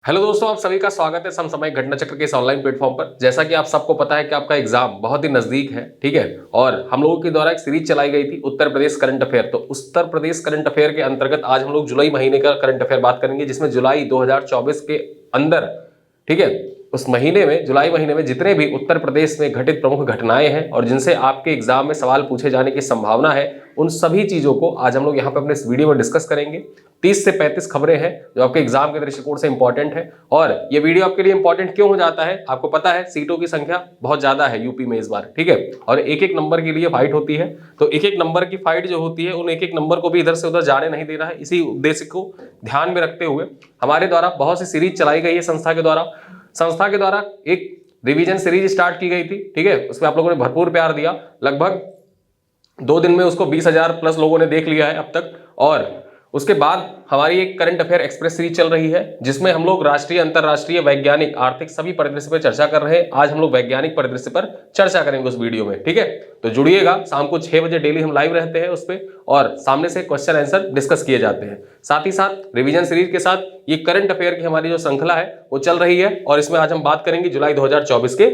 Hello दोस्तों, आप सभी का स्वागत है समसामयिक घटना चक्र के इस ऑनलाइन प्लेटफॉर्म पर। जैसा कि आप सबको पता है कि आपका एग्जाम बहुत ही नजदीक है, ठीक है। और हम लोगों के द्वारा एक सीरीज चलाई गई थी उत्तर प्रदेश करंट अफेयर। तो उत्तर प्रदेश करंट अफेयर के अंतर्गत आज हम लोग जुलाई महीने का करंट अफेयर बात करेंगे, जिसमें जुलाई 2024 के अंदर, ठीक है, उस महीने में, जुलाई महीने में जितने भी उत्तर प्रदेश में घटित प्रमुख घटनाएं हैं और जिनसे आपके एग्जाम में सवाल पूछे जाने की संभावना है, उन सभी चीजों को आज हम लोग यहाँ पे अपने इस वीडियो में डिस्कस करेंगे। 30 से 35 खबरें हैं जो आपके एग्जाम के दृष्टिकोण से इंपॉर्टेंट है। और ये वीडियो आपके लिए इंपॉर्टेंट क्यों हो जाता है, आपको पता है सीटों की संख्या बहुत ज्यादा है यूपी में इस बार, ठीक है। और एक एक नंबर के लिए फाइट होती है, तो एक एक नंबर की फाइट जो होती है, उन एक एक नंबर को भी इधर से उधर जाने नहीं देना है। इसी उद्देश्य को ध्यान में रखते हुए हमारे द्वारा बहुत सी सीरीज चलाई गई है संस्था के द्वारा एक रिवीजन सीरीज स्टार्ट की गई थी, ठीक है। उसमें आप लोगों ने भरपूर प्यार दिया। लगभग 2 दिन में उसको 20,000 प्लस लोगों ने देख लिया है अब तक। और उसके बाद हमारी एक करंट अफेयर एक्सप्रेस सीरीज चल रही है, जिसमें हम लोग राष्ट्रीय, अंतरराष्ट्रीय, वैज्ञानिक, आर्थिक सभी परिदृश्य पर चर्चा कर रहे हैं। आज हम लोग वैज्ञानिक परिदृश्य पर चर्चा करेंगे उस वीडियो में, ठीक है। तो जुड़िएगा, शाम को 6 बजे डेली हम लाइव रहते हैं उस पर, और सामने से क्वेश्चन आंसर डिस्कस किए जाते हैं। साथ ही साथ रिवीजन सीरीज के साथ ये करंट अफेयर की हमारी जो श्रृंखला है वो चल रही है, और इसमें आज हम बात करेंगे जुलाई 2024 के।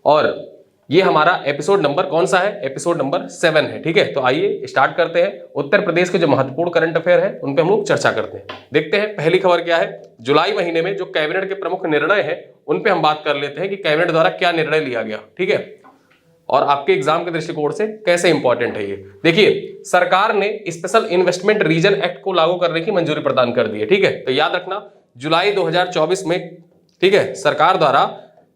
और ये हमारा एपिसोड नंबर कौन सा है? एपिसोड नंबर 7 है, ठीक है। तो आइए स्टार्ट करते हैं। उत्तर प्रदेश के जो महत्वपूर्ण करंट अफेयर है उन पे हम लोग चर्चा करते हैं। देखते हैं पहली खबर क्या है। जुलाई महीने में जो कैबिनेट के प्रमुख निर्णय हैं उन पे हम बात कर लेते हैं कि कैबिनेट द्वारा क्या निर्णय लिया गया, ठीक है, और आपके एग्जाम के दृष्टिकोण से कैसे इंपॉर्टेंट है ये। देखिए, सरकार ने स्पेशल इन्वेस्टमेंट रीजन एक्ट को लागू करने की मंजूरी प्रदान कर दी है, ठीक है। तो याद रखना, जुलाई 2024 में, ठीक है, सरकार द्वारा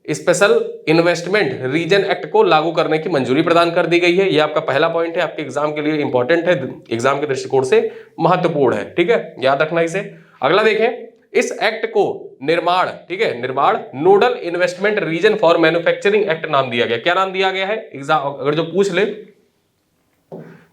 स्पेशल इन्वेस्टमेंट रीजन एक्ट को लागू करने की मंजूरी प्रदान कर दी गई है। यह आपका पहला पॉइंट है, आपके एग्जाम के लिए इंपॉर्टेंट है, एग्जाम के दृष्टिकोण से महत्वपूर्ण है, ठीक है, याद रखना इसे। अगला देखें, इस एक्ट को निर्माण, ठीक है, निर्माण nodal investment region for manufacturing act नाम दिया गया। क्या नाम दिया गया है? एग्जाम अगर जो पूछ ले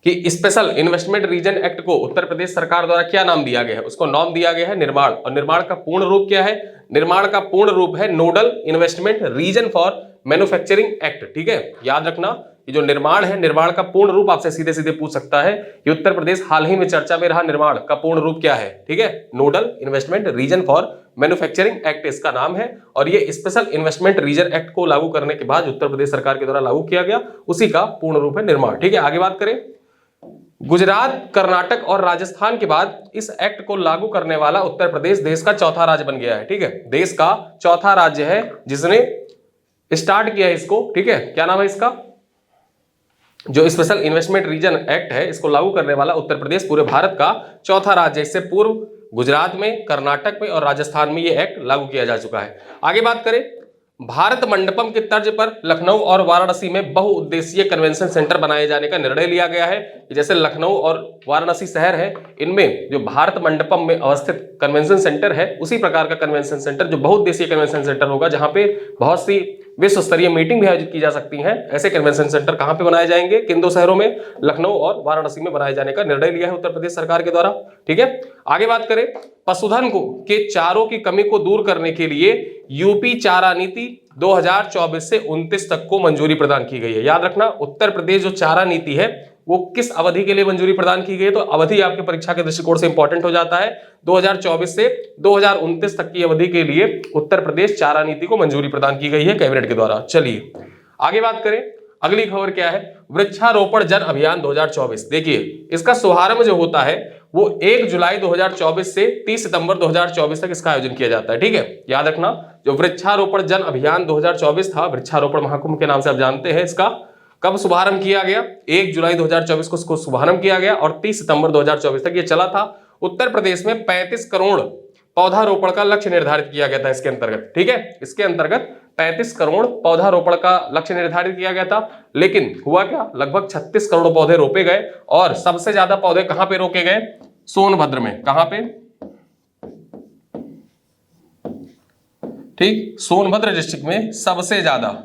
कि स्पेशल इन्वेस्टमेंट रीजन एक्ट को उत्तर प्रदेश सरकार द्वारा क्या नाम दिया गया है, उसको नाम दिया गया है निर्माण। और निर्माण का पूर्ण रूप क्या है? निर्माण का पूर्ण रूप है nodal investment region for manufacturing act, ठीक है। याद रखना, ये जो निर्माण है, निर्माण का पूर्ण रूप आपसे सीधे सीधे पूछ सकता है कि उत्तर प्रदेश हाल ही में चर्चा में रहा निर्माण का पूर्ण रूप क्या है, ठीक है। Nodal investment region for manufacturing act इसका नाम है। और ये स्पेशल इन्वेस्टमेंट रीजन एक्ट को लागू करने के बाद उत्तर प्रदेश सरकार के द्वारा लागू किया गया, उसी का पूर्ण रूप है निर्माण, ठीक है। आगे बात करें, गुजरात, कर्नाटक और राजस्थान के बाद इस एक्ट को लागू करने वाला उत्तर प्रदेश देश का चौथा राज्य बन गया है, ठीक है। देश का चौथा राज्य है जिसने स्टार्ट किया है इसको, ठीक है। क्या नाम है इसका? जो स्पेशल इन्वेस्टमेंट रीजन एक्ट है, इसको लागू करने वाला उत्तर प्रदेश पूरे भारत का चौथा राज्य है। इससे पूर्व गुजरात में, कर्नाटक में और राजस्थान में ये एक्ट लागू किया जा चुका है। आगे बात करें, भारत मंडपम के तर्ज पर लखनऊ और वाराणसी में बहुउद्देशीय कन्वेंशन सेंटर बनाए जाने का निर्णय लिया गया है। जैसे लखनऊ और वाराणसी शहर है, इनमें जो भारत मंडपम में अवस्थित कन्वेंशन सेंटर है, उसी प्रकार का कन्वेंशन सेंटर जो बहुउद्देशीय कन्वेंशन सेंटर होगा, जहां पे बहुत सी विश्व स्तरीय मीटिंग भी आयोजित की जा सकती हैं। ऐसे कन्वेंशन सेंटर कहां पे बनाए जाएंगे? किन दो शहरों में? लखनऊ और वाराणसी में बनाए जाने का निर्णय लिया है उत्तर प्रदेश सरकार के द्वारा, ठीक है। आगे बात करें, पशुधन को के चारों की कमी को दूर करने के लिए यूपी चारा नीति 2024 से 29 तक को मंजूरी प्रदान की गई है। याद रखना, उत्तर प्रदेश जो चारा नीति है वो किस अवधि के लिए मंजूरी प्रदान की गई है? तो अवधि आपके परीक्षा के दृष्टिकोण से इंपॉर्टेंट हो जाता है। 2024 से 2029 तक की अवधि के लिए उत्तर प्रदेश चारा नीति को मंजूरी प्रदान की गई है कैबिनेट के द्वारा। चलिए आगे बात करें, अगली खबर क्या है? वृक्षारोपण जन अभियान 2024। देखिए, इसका शुभारंभ जो होता है वो 1 जुलाई 2024 से 30 सितंबर 2024 तक इसका आयोजन किया जाता है, ठीक है। याद रखना, जो वृक्षारोपण जन अभियान 2024 था, वृक्षारोपण महाकुंभ के नाम से आप जानते हैं, इसका कब शुभारंभ किया गया? 1 जुलाई 2024 को इसको शुभारंभ किया गया और 30 सितंबर 2024 तक ये चला था। उत्तर प्रदेश में 35 करोड़ पौधारोपण का लक्ष्य निर्धारित किया गया था इसके अंतर्गत, ठीक है। इसके अंतर्गत 35 करोड़ पौधारोपण का लक्ष्य निर्धारित किया गया था, लेकिन हुआ क्या? लगभग 36 करोड़ पौधे रोपे गए। और सबसे ज्यादा पौधे कहां पे रोके गए? सोनभद्र में। कहां पे? ठीक, सोनभद्र डिस्ट्रिक्ट में सबसे ज्यादा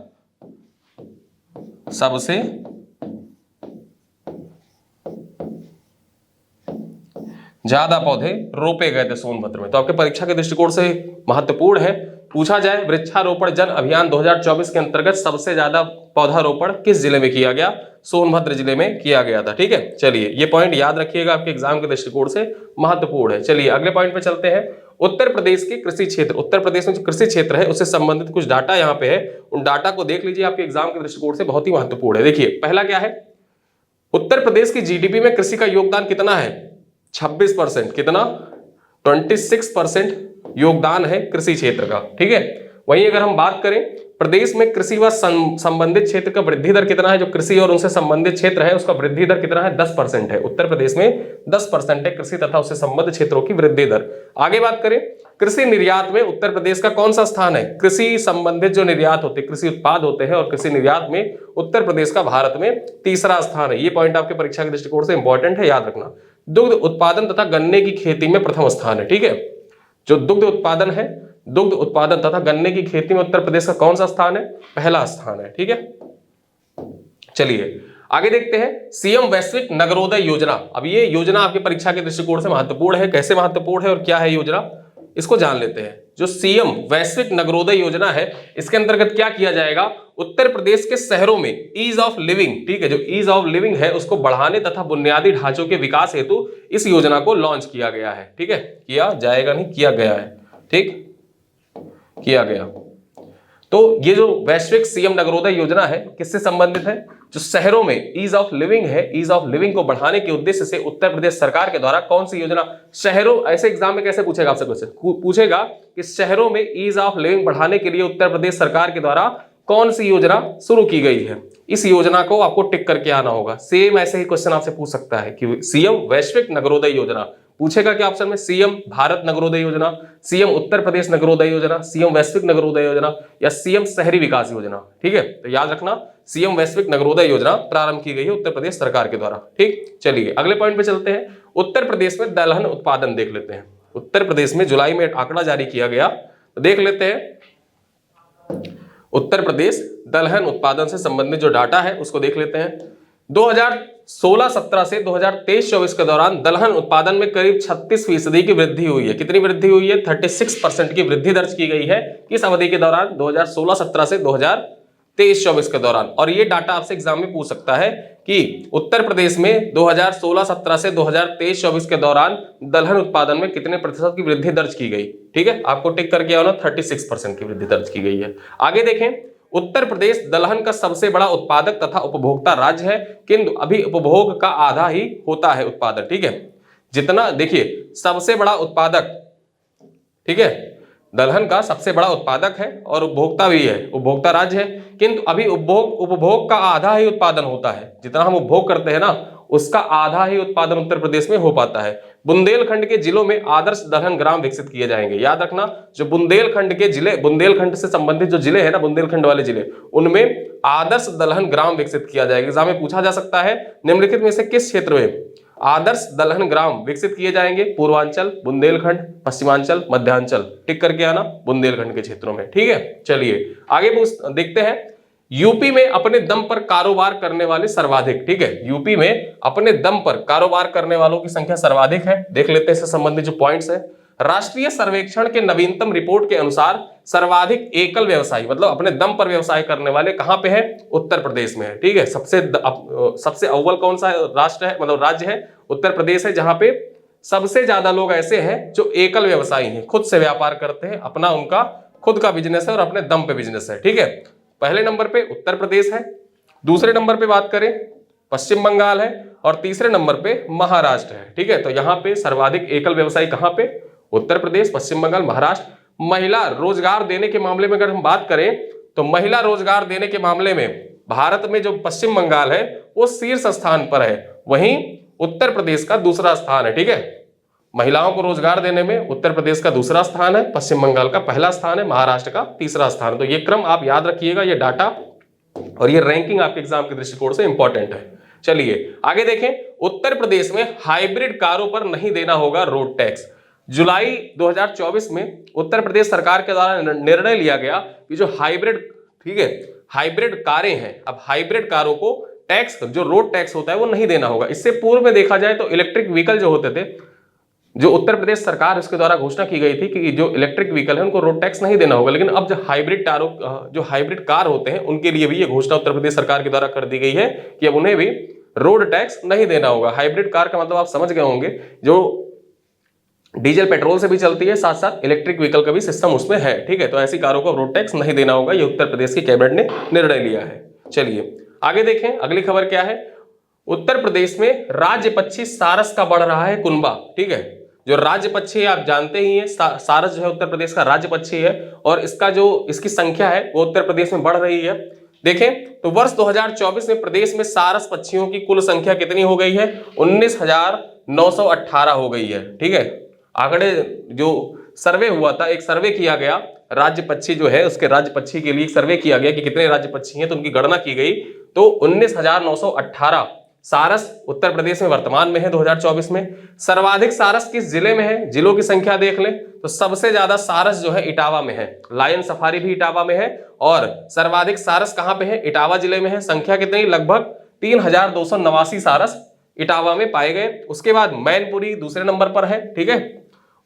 पौधे रोपे गए थे सोनभद्र में। तो आपके परीक्षा के दृष्टिकोण से महत्वपूर्ण है पूछा जाए वृक्षारोपण जन अभियान 2024 के अंतर्गत सबसे ज्यादा पौधारोपण किस जिले में किया गया? सोनभद्र जिले में किया गया था। ठीक है, चलिए ये पॉइंट याद रखिएगा, आपके एग्जाम के दृष्टिकोण से महत्वपूर्ण है। चलिए अगले पॉइंट पे चलते हैं। उत्तर प्रदेश के कृषि क्षेत्र, उत्तर प्रदेश में जो कृषि क्षेत्र है उससे संबंधित कुछ डाटा यहाँ पे है, उन डाटा को देख लीजिए, आपके एग्जाम के दृष्टिकोण से बहुत ही महत्वपूर्ण है। देखिए पहला क्या है, उत्तर प्रदेश की जीडीपी में कृषि का योगदान कितना है? 26%। कितना? 26% योगदान है कृषि क्षेत्र का। ठीक है, वहीं अगर हम बात करें प्रदेश में कृषि व संबंधित क्षेत्र का वृद्धि दर कितना है, जो कृषि और उनसे संबंधित क्षेत्र है उसका वृद्धि दर कितना है? 10% है। उत्तर प्रदेश में 10% है कृषि तथा उससे संबद्ध क्षेत्रों की वृद्धि दर। आगे बात करें कृषि निर्यात में उत्तर प्रदेश का कौन सा स्थान है? कृषि संबंधित जो निर्यात होते हैं, कृषि उत्पाद होते हैं और कृषि निर्यात में उत्तर प्रदेश का भारत में तीसरा स्थान है। ये पॉइंट आपके परीक्षा के दृष्टिकोण से इंपॉर्टेंट है, याद रखना। दुग्ध उत्पादन तथा गन्ने की खेती में प्रथम स्थान है। ठीक है, जो दुग्ध उत्पादन है, दुग्ध उत्पादन तथा गन्ने की खेती में उत्तर प्रदेश का कौन सा स्थान है? पहला स्थान है। ठीक है, चलिए आगे देखते हैं सीएम वैश्विक नगरोदय योजना। अब ये योजना आपकी परीक्षा के दृष्टिकोण से महत्वपूर्ण है, कैसे महत्वपूर्ण है और क्या है योजना, इसको जान लेते हैं। जो सीएम वैश्विक नगरोदय योजना है, इसके अंतर्गत क्या किया जाएगा? उत्तर प्रदेश के शहरों में ईज ऑफ लिविंग, ठीक है, जो ईज ऑफ लिविंग है उसको बढ़ाने तथा बुनियादी ढांचों के विकास हेतु इस योजना को लॉन्च किया गया है। ठीक है, किया जाएगा नहीं, किया गया है। ठीक, किया गया। तो ये जो वैश्विक सीएम नगरोदय योजना है किससे संबंधित है? जो शहरों में ईज ऑफ लिविंग है, ईज ऑफ लिविंग को बढ़ाने के उद्देश्य से उत्तर प्रदेश सरकार के द्वारा कौन सी योजना, शहरों, ऐसे एग्जाम में कैसे पूछेगा आपसे क्वेश्चन, पूछेगा कि शहरों में ईज ऑफ लिविंग बढ़ाने के लिए उत्तर प्रदेश सरकार के द्वारा कौन सी योजना शुरू की गई है। इस योजना को आपको टिक करके आना होगा। सेम ऐसे ही क्वेश्चन आपसे पूछ सकता है कि सीएम वैश्विक नगरोदय योजना, पूछेगा कि ऑप्शन में सीएम भारत नगरोदय योजना, सीएम उत्तर प्रदेश नगरोदय योजना, सीएम वैश्विक नगरोदय योजना या सीएम शहरी विकास योजना। ठीक है, तो याद रखना सीएम वैश्विक नगरोदय योजना प्रारंभ की गई है उत्तर प्रदेश सरकार के द्वारा। ठीक, चलिए अगले पॉइंट पे चलते हैं। उत्तर प्रदेश में दलहन उत्पादन देख लेते हैं। उत्तर प्रदेश में जुलाई में आंकड़ा जारी किया गया, तो देख लेते हैं उत्तर प्रदेश दलहन उत्पादन से संबंधित जो डाटा है उसको देख लेते हैं। 2016-17 से 2023-24 के दौरान दलहन उत्पादन में करीब 36% की वृद्धि हुई है। कितनी वृद्धि हुई है? 36% की वृद्धि दर्ज की गई है। किस अवधि के दौरान? 2016-17 से 2023-24 के दौरान। और ये डाटा आपसे एग्जाम में पूछ सकता है कि उत्तर प्रदेश में 2016-17 से 2023-24 के दौरान दलहन उत्पादन में कितने प्रतिशत की वृद्धि दर्ज की गई। ठीक है, आपको टिक करके आओ ना, 36% की वृद्धि दर्ज की गई है। आगे देखें, उत्तर प्रदेश दलहन का सबसे बड़ा उत्पादक तथा उपभोक्ता राज्य है, किंतु अभी उपभोग का आधा ही होता है उत्पादन। ठीक है, जितना देखिए सबसे बड़ा उत्पादक, ठीक है, दलहन का सबसे बड़ा उत्पादक है और उपभोक्ता भी है, उपभोक्ता राज्य है, किंतु अभी उपभोग का आधा ही उत्पादन होता है। जितना हम उपभोग करते हैं ना उसका आधा ही उत्पादन उत्तर प्रदेश में हो पाता है। बुंदेलखंड के जिलों में आदर्श दलहन ग्राम विकसित किए जाएंगे। याद रखना, जो बुंदेलखंड के जिले, बुंदेलखंड से संबंधित जो जिले हैं ना, बुंदेलखंड वाले जिले, उनमें आदर्श दलहन ग्राम विकसित किया जाएगा। एग्जाम में पूछा जा सकता है निम्नलिखित में से किस क्षेत्र में आदर्श दलहन ग्राम विकसित किए जाएंगे? पूर्वांचल, बुंदेलखंड, पश्चिमांचल, मध्यांचल। टिक करके आना बुंदेलखंड के क्षेत्रों में। ठीक है, चलिए आगे देखते हैं। यूपी में अपने दम पर कारोबार करने वाले सर्वाधिक। ठीक है, यूपी में अपने दम पर कारोबार करने वालों की संख्या सर्वाधिक है। देख लेते हैं इससे संबंधित जो पॉइंट्स है। राष्ट्रीय सर्वेक्षण के नवीनतम रिपोर्ट के अनुसार सर्वाधिक एकल व्यवसायी, मतलब अपने दम पर व्यवसाय करने वाले कहां पे है? उत्तर प्रदेश में है। ठीक है, सबसे अव्वल कौन सा राष्ट्र है, मतलब राज्य है? उत्तर प्रदेश है, जहां पे सबसे ज्यादा लोग ऐसे हैं जो एकल व्यवसायी हैं, खुद से व्यापार करते हैं, अपना उनका खुद का बिजनेस है और अपने दम पे बिजनेस है। ठीक है, पहले नंबर पे उत्तर प्रदेश है, दूसरे नंबर पे बात करें पश्चिम बंगाल है और तीसरे नंबर पे महाराष्ट्र है। ठीक है, तो यहाँ पे सर्वाधिक एकल व्यवसायी कहां पे? उत्तर प्रदेश, पश्चिम बंगाल, महाराष्ट्र। महिला रोजगार देने के मामले में अगर हम बात करें तो महिला रोजगार देने के मामले में भारत में जो पश्चिम बंगाल है वो शीर्ष स्थान पर है, वहीं उत्तर प्रदेश का दूसरा स्थान है। ठीक है, महिलाओं को रोजगार देने में उत्तर प्रदेश का दूसरा स्थान है, पश्चिम बंगाल का पहला स्थान है, महाराष्ट्र का तीसरा स्थान है। तो ये क्रम आप याद रखिएगा, ये डाटा और ये रैंकिंग आपके एग्जाम के दृष्टिकोण से इंपॉर्टेंट है। चलिए आगे देखें। उत्तर प्रदेश में हाइब्रिड कारों पर नहीं देना होगा रोड टैक्स। जुलाई 2024 में उत्तर प्रदेश सरकार के द्वारा निर्णय लिया गया कि जो हाइब्रिड, ठीक है, हाइब्रिड कारें हैं, अब हाइब्रिड कारों को टैक्स, जो रोड टैक्स होता है वो नहीं देना होगा। इससे पूर्व में देखा जाए तो इलेक्ट्रिक व्हीकल जो होते थे, जो उत्तर प्रदेश सरकार उसके द्वारा घोषणा की गई थी कि जो इलेक्ट्रिक व्हीकल है उनको रोड टैक्स नहीं देना होगा, लेकिन अब जो हाइब्रिड कार होते हैं उनके लिए भी ये घोषणा उत्तर प्रदेश सरकार के द्वारा कर दी गई है कि अब उन्हें भी रोड टैक्स नहीं देना होगा। हाइब्रिड कार का मतलब आप समझ गए होंगे, जो डीजल पेट्रोल से भी चलती है, साथ साथ इलेक्ट्रिक व्हीकल का भी सिस्टम उसमें है, ठीक है। तो ऐसी कारों को रोड टैक्स नहीं देना होगा, ये उत्तर प्रदेश की कैबिनेट ने निर्णय लिया है। चलिए आगे देखें, अगली खबर क्या है। उत्तर प्रदेश में राज्य पक्षी सारस का बढ़ रहा है कुनबा, ठीक है। जो राज्य पक्षी आप जानते ही हैं, सारस जो है उत्तर प्रदेश का राज्य पक्षी है और इसकी संख्या है वो उत्तर प्रदेश में बढ़ रही है। देखें तो वर्ष 2024 में प्रदेश में सारस पक्षियों की कुल संख्या कितनी हो गई है, 19,918 हो गई है, ठीक है। आंकड़े जो सर्वे हुआ था, एक सर्वे किया गया राज्य पक्षी जो है उसके राज्य पक्षी के लिए एक सर्वे किया गया कि कितने राज्य पक्षी हैं, तो उनकी गणना की गई तो 19,918 सारस उत्तर प्रदेश में वर्तमान में है 2024 में। सर्वाधिक सारस किस जिले में है, जिलों की संख्या देख लें तो सबसे ज्यादा सारस जो है इटावा में है। लायन सफारी भी इटावा में है और सर्वाधिक सारस कहां पे है, इटावा जिले में है। संख्या कितनी, लगभग 3,289 सारस इटावा में पाए गए। उसके बाद मैनपुरी दूसरे नंबर पर है, ठीक है,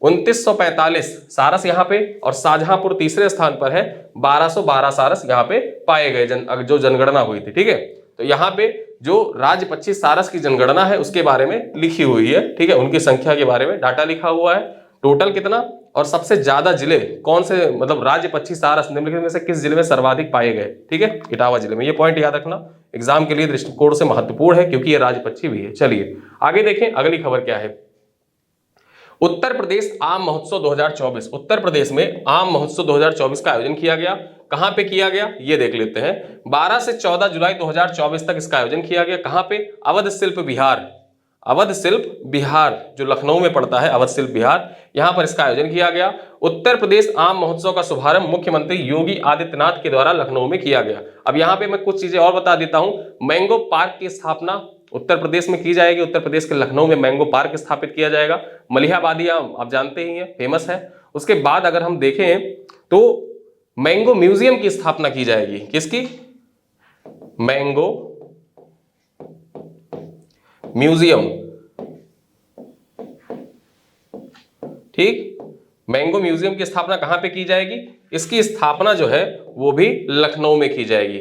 2945 सारस यहाँ पे, और शाहजहांपुर तीसरे स्थान पर है, 1212 सारस यहाँ पे पाए गए जो जनगणना हुई थी, ठीक है। तो यहाँ पे जो राज्य पक्षी सारस की जनगणना है उसके बारे में लिखी हुई है, ठीक है, उनकी संख्या के बारे में डाटा लिखा हुआ है, टोटल कितना और सबसे ज्यादा जिले कौन से, मतलब राज्य पक्षी सारस निम्नलिखित में से किस जिले में सर्वाधिक पाए गए, ठीक है, इटावा जिले में। ये पॉइंट याद रखना, एग्जाम के लिए दृष्टिकोण से महत्वपूर्ण है क्योंकि ये राज्य पक्षी भी है। चलिए आगे देखें, अगली खबर क्या है। उत्तर प्रदेश आम महोत्सव 2024, उत्तर प्रदेश में आम महोत्सव 2024 का आयोजन किया गया। कहां पे किया गया ये देख लेते हैं। 12 से 14 जुलाई 2024 तक इसका आयोजन किया गया। कहां पे, अवध शिल्प विहार, अवध शिल्प विहार जो लखनऊ में पड़ता है, अवध शिल्प विहार, यहां पर इसका आयोजन किया गया। उत्तर प्रदेश आम महोत्सव का शुभारंभ मुख्यमंत्री योगी आदित्यनाथ के द्वारा लखनऊ में किया गया। अब यहां पे मैं कुछ चीजें और बता देता हूं। मैंगो पार्क की स्थापना उत्तर प्रदेश में की जाएगी। उत्तर प्रदेश के लखनऊ में मैंगो पार्क स्थापित किया जाएगा। मलिहाबादी आम आप जानते ही हैं, फेमस है। उसके बाद अगर हम देखें तो मैंगो म्यूजियम की स्थापना की जाएगी। किसकी, मैंगो म्यूजियम, ठीक, मैंगो म्यूजियम की स्थापना कहां पे की जाएगी, इसकी स्थापना जो है वो भी लखनऊ में की जाएगी।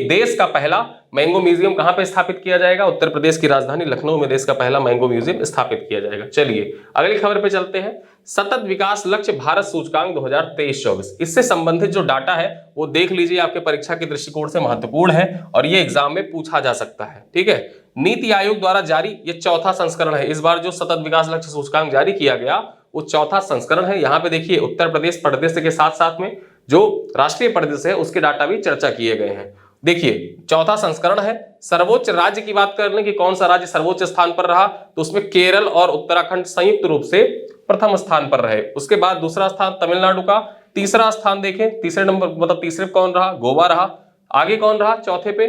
देश का पहला मैंगो म्यूजियम कहां पे स्थापित किया जाएगा, उत्तर प्रदेश की राजधानी लखनऊ में देश का पहला मैंगो म्यूजियम स्थापित किया जाएगा। चलिए अगली खबर पे चलते हैं। सतत विकास लक्ष्य भारत सूचकांक 2023-24, इससे संबंधित जो डाटा है वो देख लीजिए, आपके परीक्षा के दृष्टिकोण से महत्वपूर्ण है और ये एग्जाम में पूछा जा सकता है, ठीक है। नीति आयोग द्वारा जारी ये चौथा संस्करण है। इस बार जो सतत विकास लक्ष्य सूचकांक जारी किया गया वो चौथा संस्करण है। यहाँ पे देखिए उत्तर प्रदेश परिदृश्य के साथ साथ में जो राष्ट्रीय परिदृश्य है उसके डाटा भी चर्चा किए गए हैं। देखिए चौथा संस्करण है। सर्वोच्च राज्य की बात कर लें कि कौन सा राज्य सर्वोच्च स्थान पर रहा, तो उसमें केरल और उत्तराखंड संयुक्त रूप से प्रथम स्थान पर रहे। उसके बाद दूसरा स्थान तमिलनाडु का, तीसरा स्थान देखें, तीसरे नंबर मतलब तीसरे कौन रहा, गोवा रहा। आगे कौन रहा चौथे पे,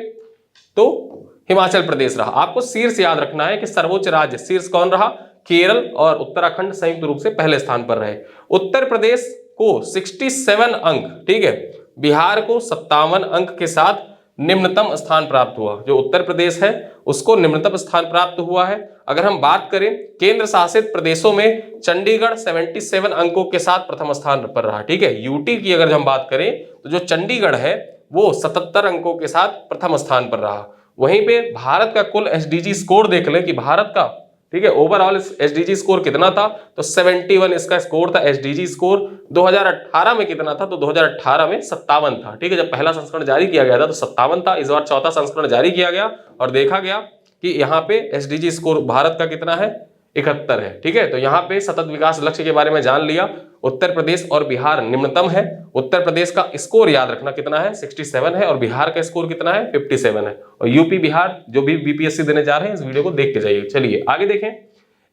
तो हिमाचल प्रदेश रहा। आपको शीर्ष याद रखना है कि सर्वोच्च राज्य शीर्ष कौन रहा, केरल और उत्तराखंड संयुक्त रूप से पहले स्थान पर रहे। उत्तर प्रदेश को 67 अंक, ठीक है, बिहार को 57 अंक के साथ निम्नतम स्थान प्राप्त हुआ। जो उत्तर प्रदेश है उसको निम्नतम स्थान प्राप्त हुआ है। अगर हम बात करें केंद्र शासित प्रदेशों में चंडीगढ़ 77 अंकों के साथ प्रथम स्थान पर रहा, ठीक है। यूटी की अगर हम बात करें तो जो चंडीगढ़ है वो 77 अंकों के साथ प्रथम स्थान पर रहा। वहीं पे भारत का कुल एसडीजी स्कोर देख लें कि भारत का, ठीक है, ओवरऑल एसडीजी स्कोर कितना था, तो 71 इसका स्कोर था। एसडीजी स्कोर 2018 में कितना था, तो 2018 में 57 था, ठीक है। जब पहला संस्करण जारी किया गया था तो 57 था। इस बार चौथा संस्करण जारी किया गया और देखा गया कि यहाँ पे एसडीजी स्कोर भारत का कितना है, 71 है, ठीक है। तो यहाँ पे सतत विकास लक्ष्य के बारे में जान लिया। उत्तर प्रदेश और बिहार निम्नतम है। उत्तर प्रदेश का स्कोर याद रखना कितना है, 67 है, और बिहार का स्कोर कितना है, 57 है। और यूपी बिहार जो भी बीपीएससी देने जा रहे हैं इस वीडियो को देख के जाइए। चलिए आगे देखें।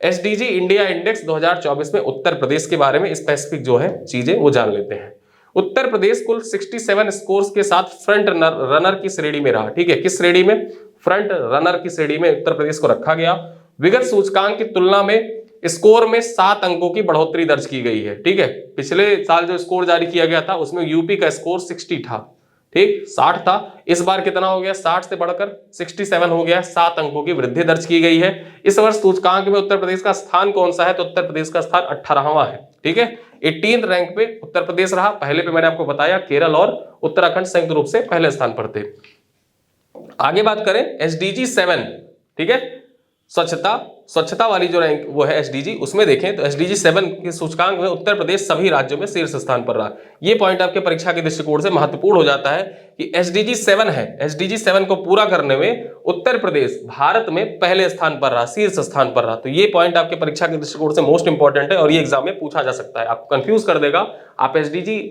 एसडीजी इंडिया इंडेक्स 2024 में उत्तर प्रदेश के बारे में स्पेसिफिक जो है चीजें वो जान लेते हैं। उत्तर प्रदेश कुल 67 स्कोर्स के साथ फ्रंट रनर की श्रेणी में रहा, ठीक है। किस श्रेणी में, फ्रंट रनर की श्रेणी में उत्तर प्रदेश को रखा गया। विगत सूचकांक की तुलना में स्कोर में 7 अंकों की बढ़ोतरी दर्ज की गई है, ठीक है। पिछले साल जो स्कोर जारी किया गया था उसमें यूपी का स्कोर 60 था, ठीक 60 था, इस बार कितना हो गया, 60 से बढ़कर 67 हो गया, 7 अंकों की वृद्धि दर्ज की गई है। इस वर्ष सूचकांक में उत्तर प्रदेश का स्थान कौन सा है, तो उत्तर प्रदेश का स्थान 18वां है। ठीक है, 18 रैंक पे उत्तर प्रदेश रहा। पहले पे मैंने आपको बताया केरल और उत्तराखंड संयुक्त रूप से पहले स्थान पर थे। आगे बात करें SDG 7, ठीक है, स्वच्छता वाली जो रैंक वो है SDG, उसमें देखें तो SDG 7 के सूचकांक में उत्तर प्रदेश सभी राज्यों में शीर्ष स्थान पर रहा। ये पॉइंट आपके परीक्षा के दृष्टिकोण से महत्वपूर्ण हो जाता है कि SDG 7 है, SDG 7 को पूरा करने में उत्तर प्रदेश भारत में पहले स्थान पर रहा, शीर्ष स्थान पर रहा। तो ये पॉइंट आपके परीक्षा के दृष्टिकोण से मोस्ट इंपॉर्टेंट है और ये एग्जाम में पूछा जा सकता है, आपको कंफ्यूज कर देगा। आप SDG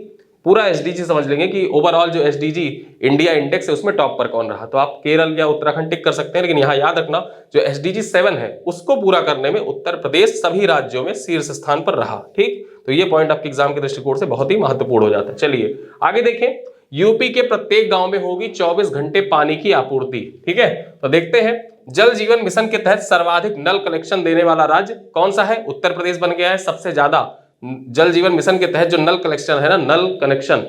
पूरा SDG समझ लेंगे कि ओवरऑल जो SDG इंडिया इंडेक्स है उसमें टॉप पर कौन रहा, तो आप केरल या उत्तराखंड टिक कर सकते हैं, लेकिन यहाँ याद रखना जो SDG 7 है उसको पूरा करने में उत्तर प्रदेश सभी राज्यों में शीर्ष स्थान पर रहा। ठीक, तो ये पॉइंट आपके एग्जाम के दृष्टिकोण से बहुत ही महत्वपूर्ण हो जाता है। चलिए आगे देखें, यूपी के प्रत्येक गांव में होगी 24 घंटे पानी की आपूर्ति। ठीक है, तो देखते हैं जल जीवन मिशन के तहत सर्वाधिक नल कनेक्शन देने वाला राज्य कौन सा है, उत्तर प्रदेश बन गया है सबसे ज्यादा। जल जीवन मिशन के तहत जो नल कनेक्शन है ना, नल कनेक्शन,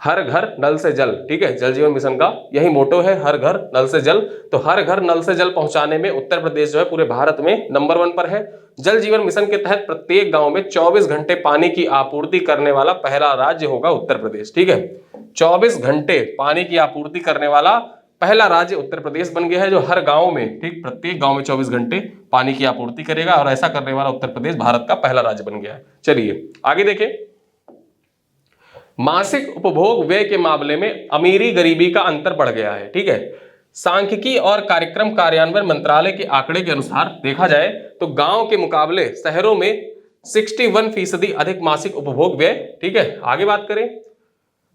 हर घर नल से जल, ठीक है, जल जीवन मिशन का यही मोटो है, हर घर नल से जल। तो हर घर नल से जल पहुंचाने में उत्तर प्रदेश जो है पूरे भारत में नंबर 1 पर है। जल जीवन मिशन के तहत प्रत्येक गांव में 24 घंटे पानी की आपूर्ति करने वाला पहला राज्य होगा उत्तर प्रदेश। ठीक है, 24 घंटे पानी की आपूर्ति करने वाला पहला राज्य उत्तर प्रदेश बन गया है, जो हर गांव में, ठीक, प्रत्येक गांव में 24 घंटे पानी की आपूर्ति करेगा, और ऐसा करने वाला उत्तर प्रदेश भारत का पहला राज्य बन गया है। चलिए आगे देखें, मासिक उपभोग व्यय के मामले में अमीरी गरीबी का अंतर बढ़ गया है। ठीक है, सांख्यिकी और कार्यक्रम कार्यान्वयन मंत्रालय के आंकड़े के अनुसार देखा जाए तो गांव के मुकाबले शहरों में 61% अधिक मासिक उपभोग व्यय। ठीक है, आगे बात करें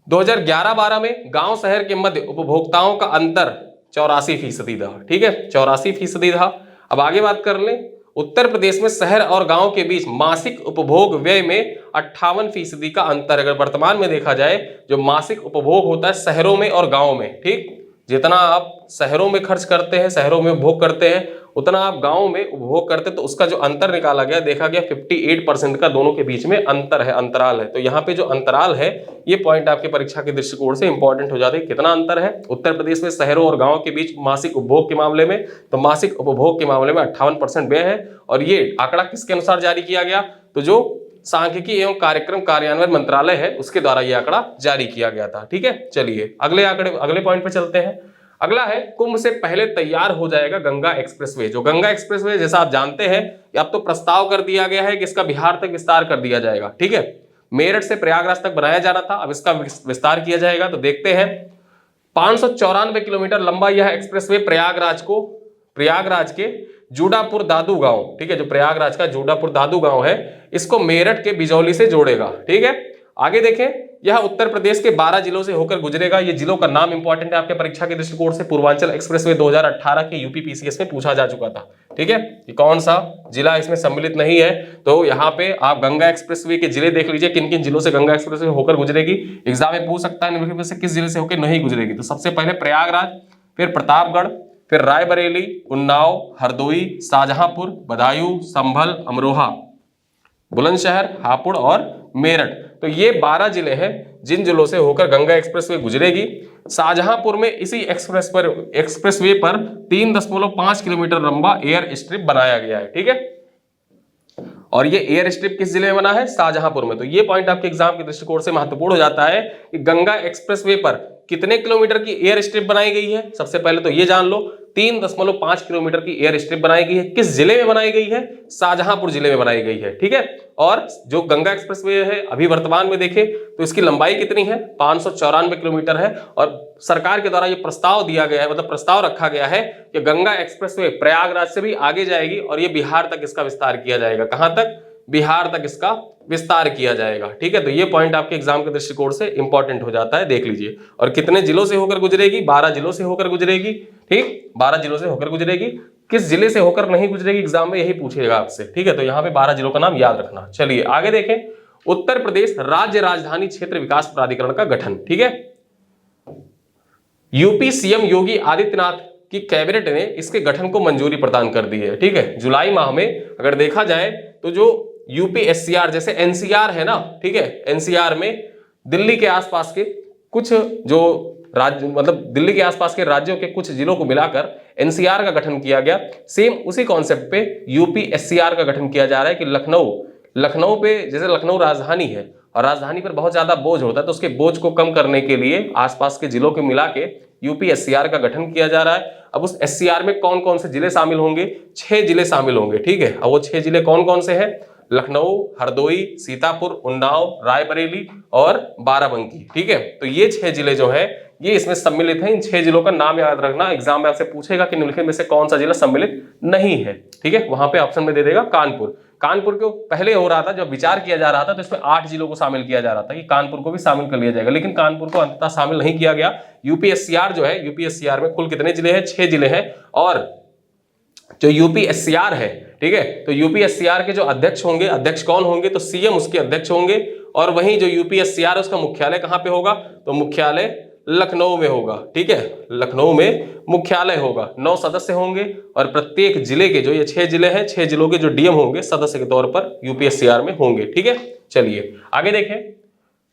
2011-12 में गांव शहर के मध्य उपभोक्ताओं का अंतर 84% था। ठीक है, 84% था। अब आगे बात कर लें, उत्तर प्रदेश में शहर और गांव के बीच मासिक उपभोग व्यय में 58% का अंतर। अगर वर्तमान में देखा जाए जो मासिक उपभोग होता है शहरों में और गांव में, ठीक, जितना आप शहरों में खर्च करते हैं, शहरों में उपभोग करते हैं, उतना आप गांव में उपभोग करते हैं, तो उसका जो अंतर निकाला गया, देखा गया 58% का दोनों के बीच में अंतर है, अंतराल है। तो यहाँ पे जो अंतराल है, ये पॉइंट आपके परीक्षा के दृष्टिकोण से इंपॉर्टेंट हो जाते हैं। कितना अंतर है उत्तर प्रदेश में शहरों और गांव के बीच मासिक उपभोग के मामले में, तो मासिक उपभोग के मामले में 58% व्यय है। और ये आंकड़ा किसके अनुसार जारी किया गया, तो जो सांख्यिकी एवं कार्यक्रम कार्यान्वयन मंत्रालय है उसके द्वारा यह आंकड़ा जारी किया गया था। ठीक है, चलिए अगले पॉइंट पे चलते हैं। अगला है, कुंभ से पहले तैयार हो जाएगा गंगा एक्सप्रेसवे। जो गंगा एक्सप्रेसवे, जैसा आप जानते हैं कि अब तो प्रस्ताव कर दिया गया है कि इसका बिहार तक विस्तार कर दिया जाएगा। ठीक है, मेरठ से प्रयागराज तक बनाया जाना था, अब इसका विस्तार किया जाएगा। तो देखते हैं 594 किलोमीटर लंबा यह एक्सप्रेसवे प्रयागराज के जूडापुर दादू गांव, ठीक है, जो प्रयागराज का जूडापुर दादू गांव है, इसको मेरठ के बिजौली से जोड़ेगा। ठीक है, आगे देखें, यह उत्तर प्रदेश के 12 जिलों से होकर गुजरेगा। ये जिलों का नाम इंपॉर्टेंट है आपके परीक्षा के दृष्टिकोण से। पूर्वांचल एक्सप्रेसवे 2018 के यूपी पीसीएस में पूछा जा चुका था। ठीक है, कि कौन सा जिला इसमें सम्मिलित नहीं है, तो यहाँ पे आप गंगा एक्सप्रेसवे के जिले देख लीजिए, किन किन जिलों से गंगा एक्सप्रेसवे होकर गुजरेगी। एग्जाम में पूछ सकता है निम्नलिखित में से किस जिले से होकर नहीं गुजरेगी। तो सबसे पहले प्रयागराज, फिर प्रतापगढ़, फिर रायबरेली, उन्नाव, हरदोई, शाहजहांपुर, बदायूं, संभल, अमरोहा, बुलंदशहर, हापुड़ और मेरठ। तो ये 12 जिले हैं जिन जिलों से होकर गंगा एक्सप्रेसवे गुजरेगी। शाहजहांपुर में इसी एक्सप्रेसवे पर 3.5 किलोमीटर लंबा एयर स्ट्रिप बनाया गया है। ठीक है, और ये एयर स्ट्रिप किस जिले में बना है, शाहजहांपुर में। तो ये पॉइंट आपके एग्जाम के दृष्टिकोण से महत्वपूर्ण हो जाता है कि गंगा एक्सप्रेसवे पर कितने किलोमीटर की एयर स्ट्रिप बनाई गई है। सबसे पहले तो ये जान लो 3.5 किलोमीटर की एयर स्ट्रिप बनाई गई है। किस जिले में बनाई गई है, शाहजहांपुर जिले में बनाई गई है। ठीक है, और जो गंगा एक्सप्रेसवे है अभी वर्तमान में देखें तो इसकी लंबाई कितनी है, 594 किलोमीटर है। और सरकार के द्वारा ये प्रस्ताव दिया गया है, मतलब प्रस्ताव रखा गया है कि गंगा एक्सप्रेसवे प्रयागराज से भी आगे जाएगी और ये बिहार तक इसका विस्तार किया जाएगा। कहां तक, बिहार तक इसका विस्तार किया जाएगा। ठीक है, तो ये पॉइंट आपके एग्जाम के दृष्टिकोण से इंपॉर्टेंट हो जाता है, देख लीजिए। और कितने जिलों से होकर गुजरेगी, 12 जिलों से होकर गुजरेगी। ठीक, 12 जिलों से होकर गुजरेगी। किस जिले से होकर नहीं गुजरेगी, एग्जाम में यही पूछेगा आपसे। ठीक है, तो यहाँ पे 12 जिलों का नाम याद रखना। चलिए आगे देखें, उत्तर प्रदेश राज्य राजधानी क्षेत्र विकास प्राधिकरण का गठन। ठीक है, यूपी सीएम योगी आदित्यनाथ की कैबिनेट ने इसके गठन को मंजूरी प्रदान कर दी है। ठीक है, जुलाई माह में अगर देखा जाए तो जो यूपीएससीआर, जैसे एनसीआर है ना, ठीक है, एनसीआर में दिल्ली के आसपास के कुछ जो राज्य मतलब दिल्ली के आसपास के राज्यों के कुछ जिलों को मिलाकर एनसीआर का गठन किया गया। सेम उसी कॉन्सेप्ट पे यूपीएससीआर का गठन किया जा रहा है कि लखनऊ पे, जैसे लखनऊ राजधानी है और राजधानी पर बहुत ज्यादा बोझ होता है, तो उसके बोझ को कम करने के लिए आसपास के जिलों के मिला के यूपीएससीआर का गठन किया जा रहा है। अब उस एससीआर में कौन कौन से जिले शामिल होंगे? 6 जिले शामिल होंगे, ठीक है। अब वो 6 जिले कौन कौन से हैं? लखनऊ, हरदोई, सीतापुर, उन्नाव, रायबरेली और बाराबंकी, ठीक है। तो ये 6 जिले जो है ये इसमें सम्मिलित हैं। इन 6 जिलों का नाम याद रखना, एग्जाम में आपसे पूछेगा कि निम्नलिखित में से कौन सा जिला सम्मिलित नहीं है, ठीक है। वहां पे ऑप्शन में दे देगा कानपुर। कानपुर को पहले हो रहा था, जब विचार किया जा रहा था तो इसमें 8 जिलों को शामिल किया जा रहा था कि कानपुर को भी शामिल कर लिया जाएगा, लेकिन कानपुर को अंततः शामिल नहीं किया गया। यूपीएससीआर जो है, यूपीएससीआर में कुल कितने जिले हैं? 6 जिले हैं। और जो यूपीएससीआर है, ठीक है, तो यूपीएससीआर के जो अध्यक्ष होंगे, अध्यक्ष कौन होंगे? तो सीएम उसके अध्यक्ष होंगे। और वहीं जो यूपीएससीआर उसका मुख्यालय कहां पे होगा? तो मुख्यालय लखनऊ में होगा, ठीक है। लखनऊ में मुख्यालय होगा। 9 सदस्य होंगे और प्रत्येक जिले के, जो ये 6 जिले हैं, 6 जिलों के जो डीएम होंगे सदस्य के तौर पर यूपीएससीआर में होंगे, ठीक है। चलिए आगे देखें,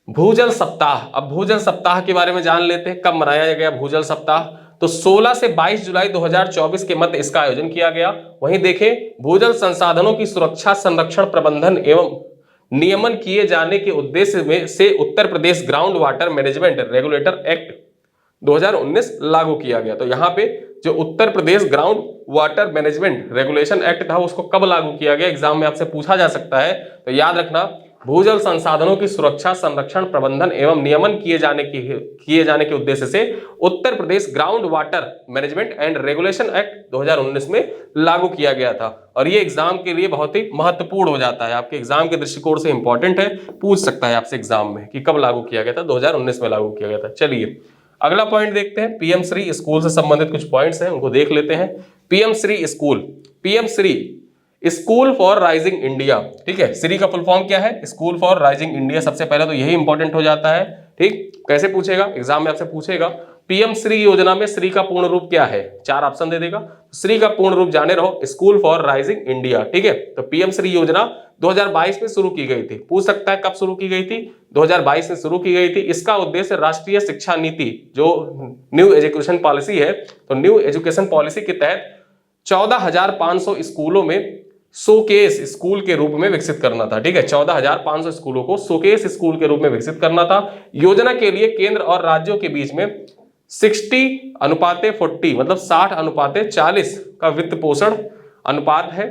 भूजल सप्ताह। अब भूजल सप्ताह के बारे में जान लेते हैं, कब मनाया गया भूजल सप्ताह? तो 16 से 22 जुलाई 2024 के मध्य इसका आयोजन किया गया। वहीं देखें, भूजल संसाधनों की सुरक्षा, संरक्षण, प्रबंधन एवं नियमन किए जाने के उद्देश्य में से Uttar Pradesh ground water management regulator act 2019 लागू किया गया। तो यहाँ पे जो Uttar Pradesh ground water management regulation act था उसको कब लागू किया गया? एग्जाम में आपसे पूछा जा सकता है। तो याद रखना, भूजल संसाधनों की सुरक्षा, संरक्षण, प्रबंधन एवं नियमन किए जाने के उद्देश्य से Uttar Pradesh ground water management and regulation act 2019 में लागू किया गया था। और ये एग्जाम के लिए बहुत ही महत्वपूर्ण हो जाता है, आपके एग्जाम के दृष्टिकोण से इंपॉर्टेंट है, पूछ सकता है आपसे एग्जाम में कि कब लागू किया गया था। 2019 में लागू किया गया था। चलिए अगला पॉइंट देखते हैं, पीएम श्री स्कूल से संबंधित कुछ पॉइंट्स हैं, उनको देख लेते हैं। PM Shri school, PM Shri school for rising India, ठीक है। श्री का फुल फॉर्म क्या है? School for rising India. सबसे पहले तो यही इंपॉर्टेंट हो जाता है, ठीक। कैसे पूछेगा? एग्जाम में आपसे पूछेगा पीएम श्री योजना में श्री का पूर्ण रूप क्या है? 4 ऑप्शन दे देगा। श्री का पूर्ण रूप जाने रहो, स्कूल फॉर राइजिंग इंडिया, ठीक है। तो पीएम श्री योजना 2022 में शुरू की गई थी। पूछ सकता है कब शुरू की गई थी? 2022 में शुरू की गई थी। इसका उद्देश्य राष्ट्रीय शिक्षा नीति, जो न्यू एजुकेशन पॉलिसी है, तो न्यू एजुकेशन पॉलिसी के तहत 14,500 स्कूलों में शोकेस स्कूल के रूप में विकसित करना था, ठीक है। 14,500 स्कूलों को शोकेस स्कूल के रूप में विकसित करना था। योजना के लिए केंद्र और राज्यों के बीच में 60:40 मतलब 60:40 का वित्त पोषण अनुपात है।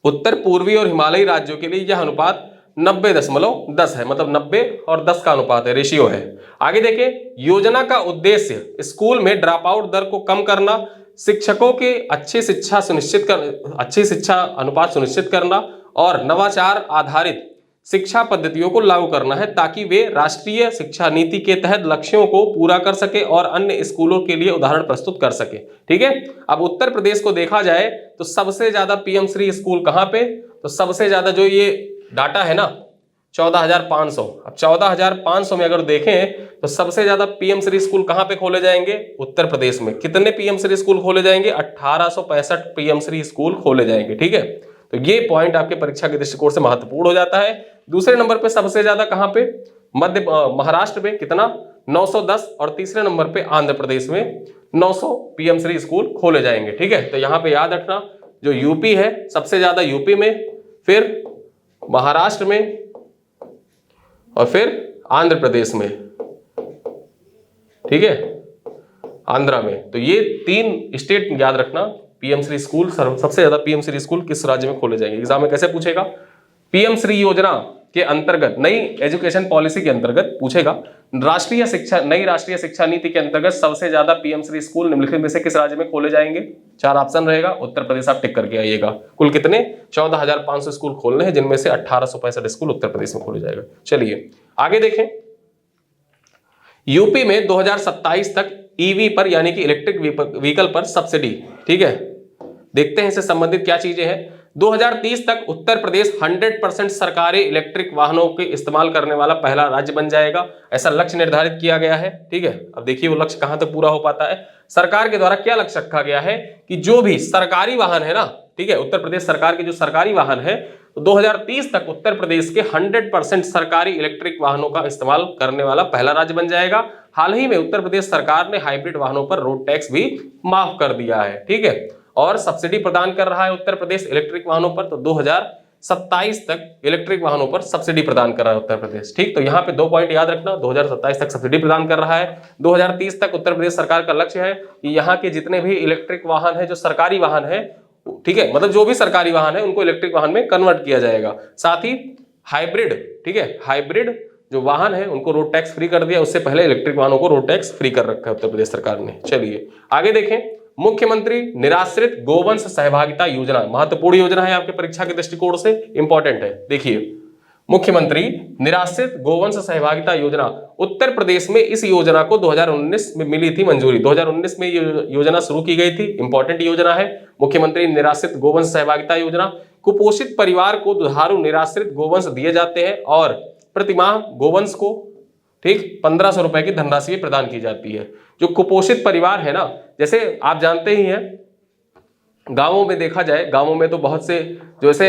उत्तर पूर्वी और हिमालयी राज्यों के लिए यह अनुपात 90:10 है, मतलब 90 और 10 का अनुपात है, रेशियो है। आगे देखें, योजना का उद्देश्य स्कूल में ड्रॉप आउट दर को कम करना, शिक्षकों के अच्छी शिक्षा अनुपात सुनिश्चित करना और नवाचार आधारित शिक्षा पद्धतियों को लागू करना है, ताकि वे राष्ट्रीय शिक्षा नीति के तहत लक्ष्यों को पूरा कर सके और अन्य स्कूलों के लिए उदाहरण प्रस्तुत कर सके, ठीक है। अब उत्तर प्रदेश को देखा जाए तो सबसे ज्यादा पीएम श्री स्कूल कहां पे? तो सबसे ज्यादा जो ये डाटा है ना 14,500। अब 14,500 में अगर देखें तो सबसे ज्यादा पीएम श्री स्कूल कहां पे खोले जाएंगे? उत्तर प्रदेश में। कितने पीएम श्री स्कूल खोले जाएंगे? 1865 पीएम श्री स्कूल खोले जाएंगे, ठीक है। तो ये पॉइंट आपके परीक्षा के दृष्टिकोण से महत्वपूर्ण हो जाता है। दूसरे नंबर पे सबसे ज्यादा कहां पे? महाराष्ट्र में कितना? 910। और तीसरे नंबर पे आंध्र प्रदेश में 900 पीएम श्री स्कूल खोले जाएंगे, ठीक है। तो यहाँ पे याद रखना, जो यूपी है सबसे ज्यादा यूपी में, फिर महाराष्ट्र में और फिर आंध्र प्रदेश में, ठीक है, आंध्रा में। तो ये 3 स्टेट याद रखना, पीएम श्री स्कूल सबसे ज्यादा पीएम श्री स्कूल किस राज्य में खोले जाएंगे। एग्जाम में कैसे पूछेगा? पीएम श्री योजना के अंतर्गत, नई एजुकेशन पॉलिसी के अंतर्गत पूछेगा, नई राष्ट्रीय शिक्षा नीति के अंतर्गत सबसे ज्यादा पीएम श्री स्कूल निम्नलिखित में से किस राज्य में खोले जाएंगे? 4 ऑप्शन रहेगा, उत्तर प्रदेश आप टिक करके आइएगा। कुल कितने? 14,500 स्कूल खोलने हैं, जिनमें से 1865 स्कूल उत्तर प्रदेश में खोले जाएगा। चलिए आगे देखें, यूपी में 2027 तक ईवी पर यानी कि इलेक्ट्रिक व्हीकल पर सब्सिडी, ठीक है। देखते हैं इससे संबंधित क्या चीजें हैं। 2030 तक उत्तर प्रदेश 100% सरकारी इलेक्ट्रिक वाहनों के इस्तेमाल करने वाला पहला राज्य बन जाएगा, ऐसा लक्ष्य निर्धारित किया गया है, ठीक है। अब देखिए वो लक्ष्य कहां तक पूरा हो पाता है। सरकार के द्वारा क्या लक्ष्य रखा गया है कि जो भी सरकारी वाहन है ना, ठीक है, उत्तर प्रदेश सरकार के जो सरकारी वाहन है, तो 2030 तक उत्तर प्रदेश के 100% सरकारी इलेक्ट्रिक वाहनों का इस्तेमाल करने वाला पहला राज्य बन जाएगा। हाल ही में उत्तर प्रदेश सरकार ने हाइब्रिड वाहनों पर रोड टैक्स भी माफ कर दिया है, ठीक है, और सब्सिडी प्रदान कर रहा है उत्तर प्रदेश इलेक्ट्रिक वाहनों पर। तो 2027 तक इलेक्ट्रिक वाहनों पर सब्सिडी प्रदान कर रहा है उत्तर प्रदेश, ठीक। तो यहाँ पे 2 पॉइंट याद रखना, 2027 तक सब्सिडी प्रदान कर रहा है। 2030 तक उत्तर प्रदेश सरकार का लक्ष्य है कि यहाँ के जितने भी इलेक्ट्रिक वाहन है, जो सरकारी वाहन है, ठीक है, मतलब जो भी सरकारी वाहन है उनको इलेक्ट्रिक वाहन में कन्वर्ट किया जाएगा। साथ ही हाइब्रिड, ठीक है, हाइब्रिड जो वाहन है उनको रोड टैक्स फ्री कर दिया, उससे पहले इलेक्ट्रिक वाहनों को रोड टैक्स फ्री कर रखा है उत्तर प्रदेश सरकार ने। चलिए आगे देखें, मुख्यमंत्री निराश्रित गोवंश सहभागिता योजना, महत्वपूर्ण योजना है आपके परीक्षा के दृष्टिकोण से, इंपॉर्टेंट है। देखिए, मुख्यमंत्री निराश्रित गोवंश सहभागिता योजना, उत्तर प्रदेश में इस योजना को 2019 में मिली थी मंजूरी। 2019 में ये योजना शुरू की गई थी, इंपॉर्टेंट योजना है मुख्यमंत्री निराश्रित गोवंश सहभागिता योजना। कुपोषित परिवार को दुधारू निराश्रित गोवंश दिए जाते हैं और प्रतिमाह गोवंश को, ठीक, 1500 रुपए की धनराशि प्रदान की जाती है। जो कुपोषित परिवार है ना, जैसे आप जानते ही हैं, गांवों में देखा जाए, गांवों में तो बहुत से जो ऐसे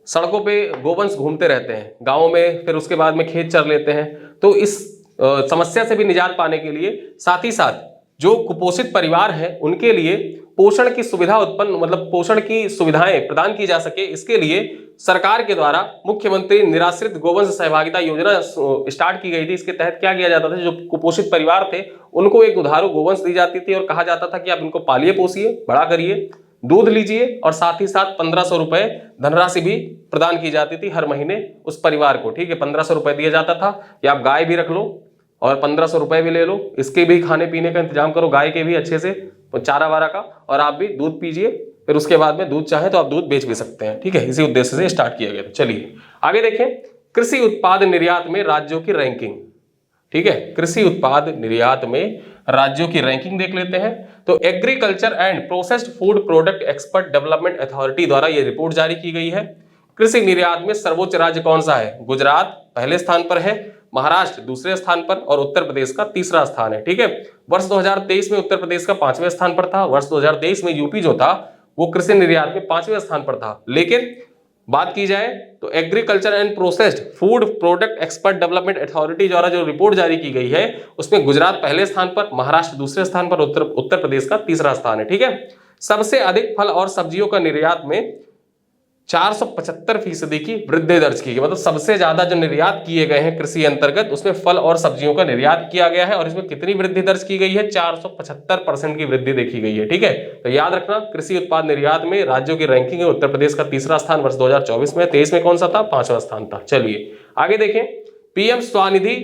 सड़कों पे गोवंश घूमते रहते हैं गांवों में, फिर उसके बाद में खेत चर लेते हैं। तो इस समस्या से भी निजात पाने के लिए, साथ ही साथ जो कुपोषित परिवार है उनके लिए पोषण की सुविधा उत्पन्न, मतलब पोषण की सुविधाएं प्रदान की जा सके, इसके लिए सरकार के द्वारा मुख्यमंत्री निराश्रित गोवंश सहभागिता योजना स्टार्ट की गई थी। इसके तहत क्या किया जाता था, जो कुपोषित परिवार थे उनको एक दुधारू गोवंश दी जाती थी और कहा जाता था कि आप इनको पालिए, पोसिए, बड़ा करिए, दूध लीजिए, और साथ ही साथ 1500 रुपए धनराशि भी प्रदान की जाती थी हर महीने उस परिवार को, ठीक है। 1500 रुपए दिया जाता था कि आप गाय भी रख लो और 1500 रुपए भी ले लो, इसके भी खाने पीने का इंतजाम करो, गाय के भी अच्छे से चारा वारा का, और आप भी दूध पीजिए, फिर उसके बाद में दूध चाहे तो आप दूध बेच भी सकते हैं, ठीक है। इसी उद्देश्य से स्टार्ट किया गया। चलिए आगे देखें, कृषि उत्पाद निर्यात में राज्यों की रैंकिंग, ठीक है, कृषि उत्पाद निर्यात में राज्यों की रैंकिंग देख लेते हैं। तो agriculture and processed food product expert development authority द्वारा यह रिपोर्ट जारी की गई है। कृषि निर्यात में सर्वोच्च राज्य कौन सा है? गुजरात पहले स्थान पर है, महाराष्ट्र दूसरे स्थान पर और उत्तर प्रदेश का तीसरा स्थान है, ठीक है। वर्ष 2023 में उत्तर प्रदेश का 5वें स्थान पर था। वर्ष 2023 में यूपी जो था वो कृषि निर्यात में 5वें स्थान पर था। लेकिन बात की जाए तो agriculture and processed food product expert development authority द्वारा जो रिपोर्ट जारी की गई है उसमें गुजरात पहले स्थान पर, महाराष्ट्र दूसरे स्थान पर, उत्तर प्रदेश का तीसरा स्थान है, ठीक है। सबसे अधिक फल और सब्जियों का निर्यात में 475% की वृद्धि दर्ज की गई, मतलब सबसे ज्यादा जो निर्यात किए गए हैं कृषि अंतर्गत उसमें फल और सब्जियों का निर्यात किया गया है और इसमें कितनी वृद्धि दर्ज की गई है? 475% की वृद्धि देखी गई है, ठीक है। तो याद रखना, कृषि उत्पाद निर्यात में राज्यों की रैंकिंग है, उत्तर प्रदेश का तीसरा स्थान वर्ष 2024 में, 23 में कौन सा था? 5वां स्थान था। चलिए आगे देखें, पीएम स्वनिधि,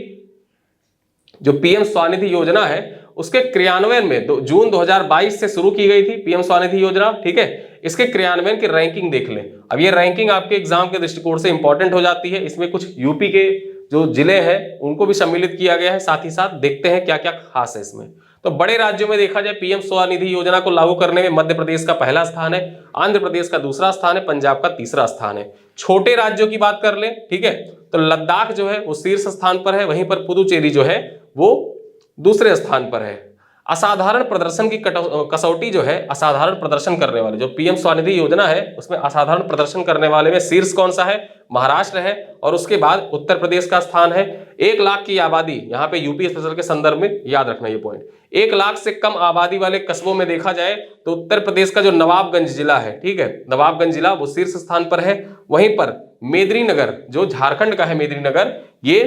जो पीएम स्वनिधि योजना है उसके क्रियान्वयन में जून 2022 से शुरू की गई थी पीएम स्वनिधि योजना, ठीक है। इसके क्रियान्वयन की रैंकिंग देख लें। अब ये रैंकिंग आपके एग्जाम के दृष्टिकोण से इंपॉर्टेंट हो जाती है। इसमें कुछ यूपी के जो जिले हैं उनको भी सम्मिलित किया गया है, साथ ही साथ देखते हैं क्या क्या खास है इसमें। तो बड़े राज्यों में देखा जाए पीएम स्वनिधि योजना को लागू करने में मध्य प्रदेश का पहला स्थान है, आंध्र प्रदेश का दूसरा स्थान है, पंजाब का तीसरा स्थान है। छोटे राज्यों की बात कर लें, ठीक है, तो लद्दाख जो है वो शीर्ष स्थान पर है, वहीं पर पुदुचेरी जो है वो दूसरे स्थान पर है। असाधारण प्रदर्शन की कसौटी जो है, असाधारण प्रदर्शन करने वाले, जो पीएम स्वनिधि योजना है उसमें असाधारण प्रदर्शन करने वाले में शीर्ष कौन सा है? महाराष्ट्र है, और उसके बाद उत्तर प्रदेश का स्थान है। 1 लाख की आबादी, यहाँ पे यूपी स्पेशल के संदर्भ में याद रखना ये पॉइंट, 1 लाख से कम आबादी वाले कस्बों में देखा जाए तो उत्तर प्रदेश का जो नवाबगंज जिला है, ठीक है, नवाबगंज जिला वो शीर्ष स्थान पर है। वहीं पर मेदिनीनगर जो झारखंड का है, मेदिनीनगर ये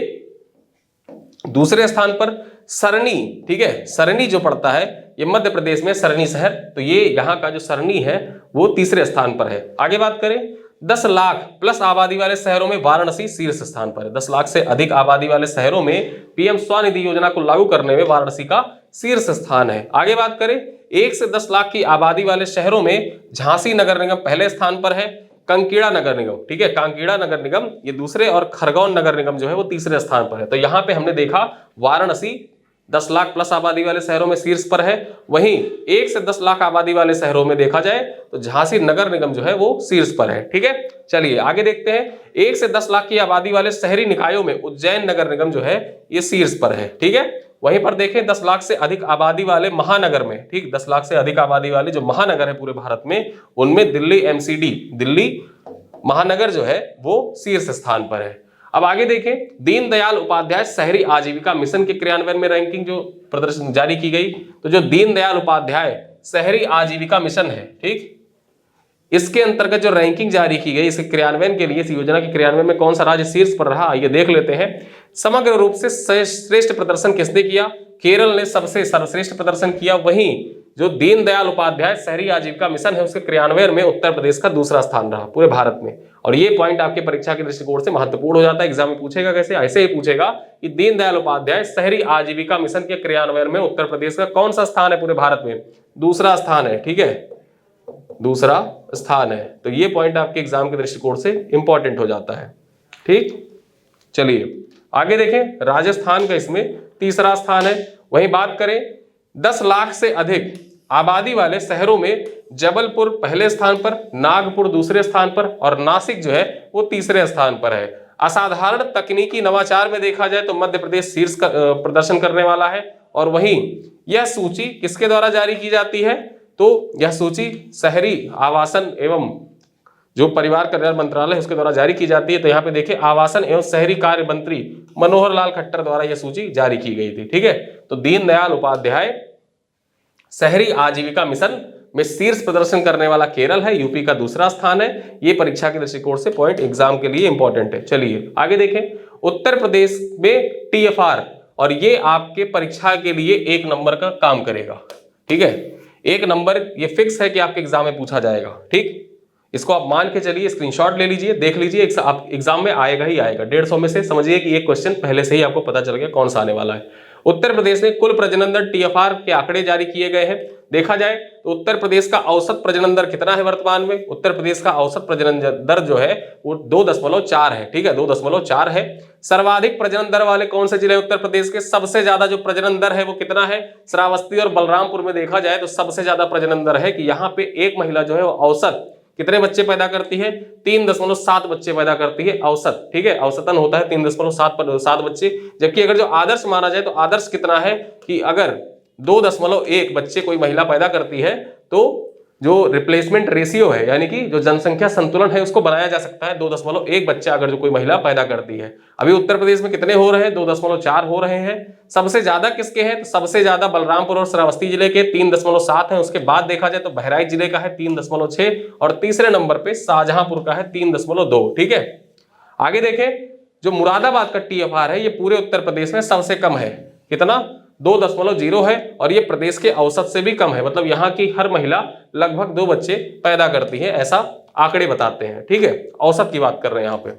दूसरे स्थान पर। सरनी, ठीक है, सरनी जो पड़ता है ये मध्य प्रदेश में, सरनी शहर, तो ये यहाँ का जो सरनी है वो तीसरे स्थान पर है। आगे बात करें, 10 लाख प्लस आबादी वाले शहरों में वाराणसी शीर्ष स्थान पर है। 10 लाख से अधिक आबादी वाले शहरों में पीएम स्वनिधि योजना को लागू करने में वाराणसी का शीर्ष स्थान है। आगे बात करें, 1 से 10 लाख की आबादी वाले शहरों में झांसी नगर निगम पहले स्थान पर है, कंकीड़ा नगर निगम, ठीक है, कांकीड़ा नगर निगम ये दूसरे, और खरगोन नगर निगम जो है वो तीसरे स्थान पर है। तो यहाँ पे हमने देखा वाराणसी 10 लाख प्लस आबादी वाले शहरों में शीर्ष पर है। वहीं 1 से 10 लाख आबादी वाले शहरों में देखा जाए तो झांसी नगर निगम जो है वो शीर्ष पर है, ठीक है। चलिए आगे देखते हैं, 1 से 10 लाख की आबादी वाले शहरी निकायों में उज्जैन नगर निगम जो है ये शीर्ष पर है, ठीक है। वहीं पर देखें 10 लाख से अधिक आबादी वाले महानगर में, ठीक, 10 लाख से अधिक आबादी वाले जो महानगर है पूरे भारत में, उनमें दिल्ली एमसीडी, दिल्ली महानगर जो है वो शीर्ष स्थान पर है। अब आगे देखें, दीनदयाल उपाध्याय शहरी आजीविका मिशन के क्रियान्वयन में रैंकिंग जो प्रदर्शन जारी की गई, तो जो दीनदयाल उपाध्याय शहरी आजीविका मिशन है, ठीक, इसके अंतर्गत जो रैंकिंग जारी की गई इसके क्रियान्वयन के लिए, इस योजना के क्रियान्वयन में कौन सा राज्य शीर्ष पर रहा, ये देख लेते हैं। समग्र रूप से श्रेष्ठ प्रदर्शन किसने किया? केरल ने सबसे सर्वश्रेष्ठ प्रदर्शन किया। वहीं जो दीनदयाल उपाध्याय शहरी आजीविका मिशन है उसके क्रियान्वयन में उत्तर प्रदेश का दूसरा स्थान रहा पूरे भारत में। और ये पॉइंट आपके परीक्षा के दृष्टिकोण से महत्वपूर्ण हो जाता है। एग्जाम में पूछेगा कैसे? ऐसे ही पूछेगा कि दीनदयाल उपाध्याय शहरी आजीविका मिशन के क्रियान्वयन में उत्तर प्रदेश का कौन सा स्थान है पूरे भारत में? दूसरा स्थान है, ठीक है, दूसरा स्थान है। तो ये पॉइंट आपके एग्जाम के दृष्टिकोण से इंपॉर्टेंट हो जाता है, ठीक। चलिए आगे देखें, राजस्थान का इसमें तीसरा स्थान है। वहीं बात करें 10 लाख से अधिक आबादी वाले शहरों में जबलपुर पहले स्थान पर, नागपुर दूसरे स्थान पर और नासिक जो है वो तीसरे स्थान पर है। असाधारण तकनीकी नवाचार में देखा जाए तो मध्य प्रदेश शीर्ष प्रदर्शन करने वाला है। और वहीं यह सूची किसके द्वारा जारी की जाती है? तो यह सूची शहरी आवासन एवं जो परिवार कल्याण मंत्रालय है उसके द्वारा जारी की जाती है। तो यहाँ पे देखिए, आवासन एवं शहरी कार्य मंत्री मनोहर लाल खट्टर द्वारा यह सूची जारी की गई थी, ठीक है। तो दीनदयाल उपाध्याय शहरी आजीविका मिशन में शीर्ष प्रदर्शन करने वाला केरल है, यूपी का दूसरा स्थान है। ये परीक्षा के दृष्टिकोण से पॉइंट एग्जाम के लिए इंपॉर्टेंट है। चलिए आगे देखें, उत्तर प्रदेश में टीएफआर, और ये आपके परीक्षा के लिए 1 नंबर का काम करेगा, ठीक है। 1 नंबर ये फिक्स है कि आपके एग्जाम में पूछा जाएगा, ठीक। इसको आप मान के चलिए, स्क्रीनशॉट ले लीजिए, देख लीजिए, आप एग्जाम में आएगा ही आएगा। 150 में से समझिए कि एक क्वेश्चन पहले से ही आपको पता चल गया कौन सा आने वाला है। उत्तर प्रदेश में कुल प्रजनन दर टीएफआर के आंकड़े जारी किए गए हैं। देखा जाए तो उत्तर प्रदेश का औसत प्रजनन दर कितना है वर्तमान में? उत्तर प्रदेश का औसत प्रजनन दर जो है वो 2.4 है, ठीक है, 2.4 है। सर्वाधिक प्रजनन दर वाले कौन से जिले उत्तर प्रदेश के? सबसे ज्यादा जो प्रजनन दर है वो कितना है? श्रावस्ती और बलरामपुर में देखा जाए तो सबसे ज्यादा प्रजनन दर है कि यहाँ पे एक महिला जो है वो औसत कितने बच्चे पैदा करती है? 3.7 बच्चे पैदा करती है औसत, ठीक है। औसतन होता है 3.7 बच्चे। जबकि अगर जो आदर्श माना जाए तो आदर्श कितना है कि अगर 2.1 बच्चे कोई महिला पैदा करती है तो जो रिप्लेसमेंट रेशियो है, यानी कि जो जनसंख्या संतुलन है, उसको बनाया जा सकता है। 2.1 बच्चा अगर जो कोई महिला पैदा करती है। अभी उत्तर प्रदेश में कितने हो रहे हैं? 2.4 हो रहे हैं। सबसे ज्यादा किसके हैं? तो सबसे ज्यादा बलरामपुर और श्रावस्ती जिले के 3.7 है। उसके बाद देखा जाए तो बहराइच जिले का है 3.6 और तीसरे नंबर पे शाहजहांपुर का है 3.2, ठीक है। आगे देखें, जो मुरादाबाद का टीएफआर है ये पूरे उत्तर प्रदेश में सबसे कम है। कितना? 2.0 है। और ये प्रदेश के औसत से भी कम है। मतलब यहाँ की हर महिला लगभग 2 बच्चे पैदा करती है, ऐसा आंकड़े बताते हैं, ठीक है। औसत की बात कर रहे हैं यहाँ पे।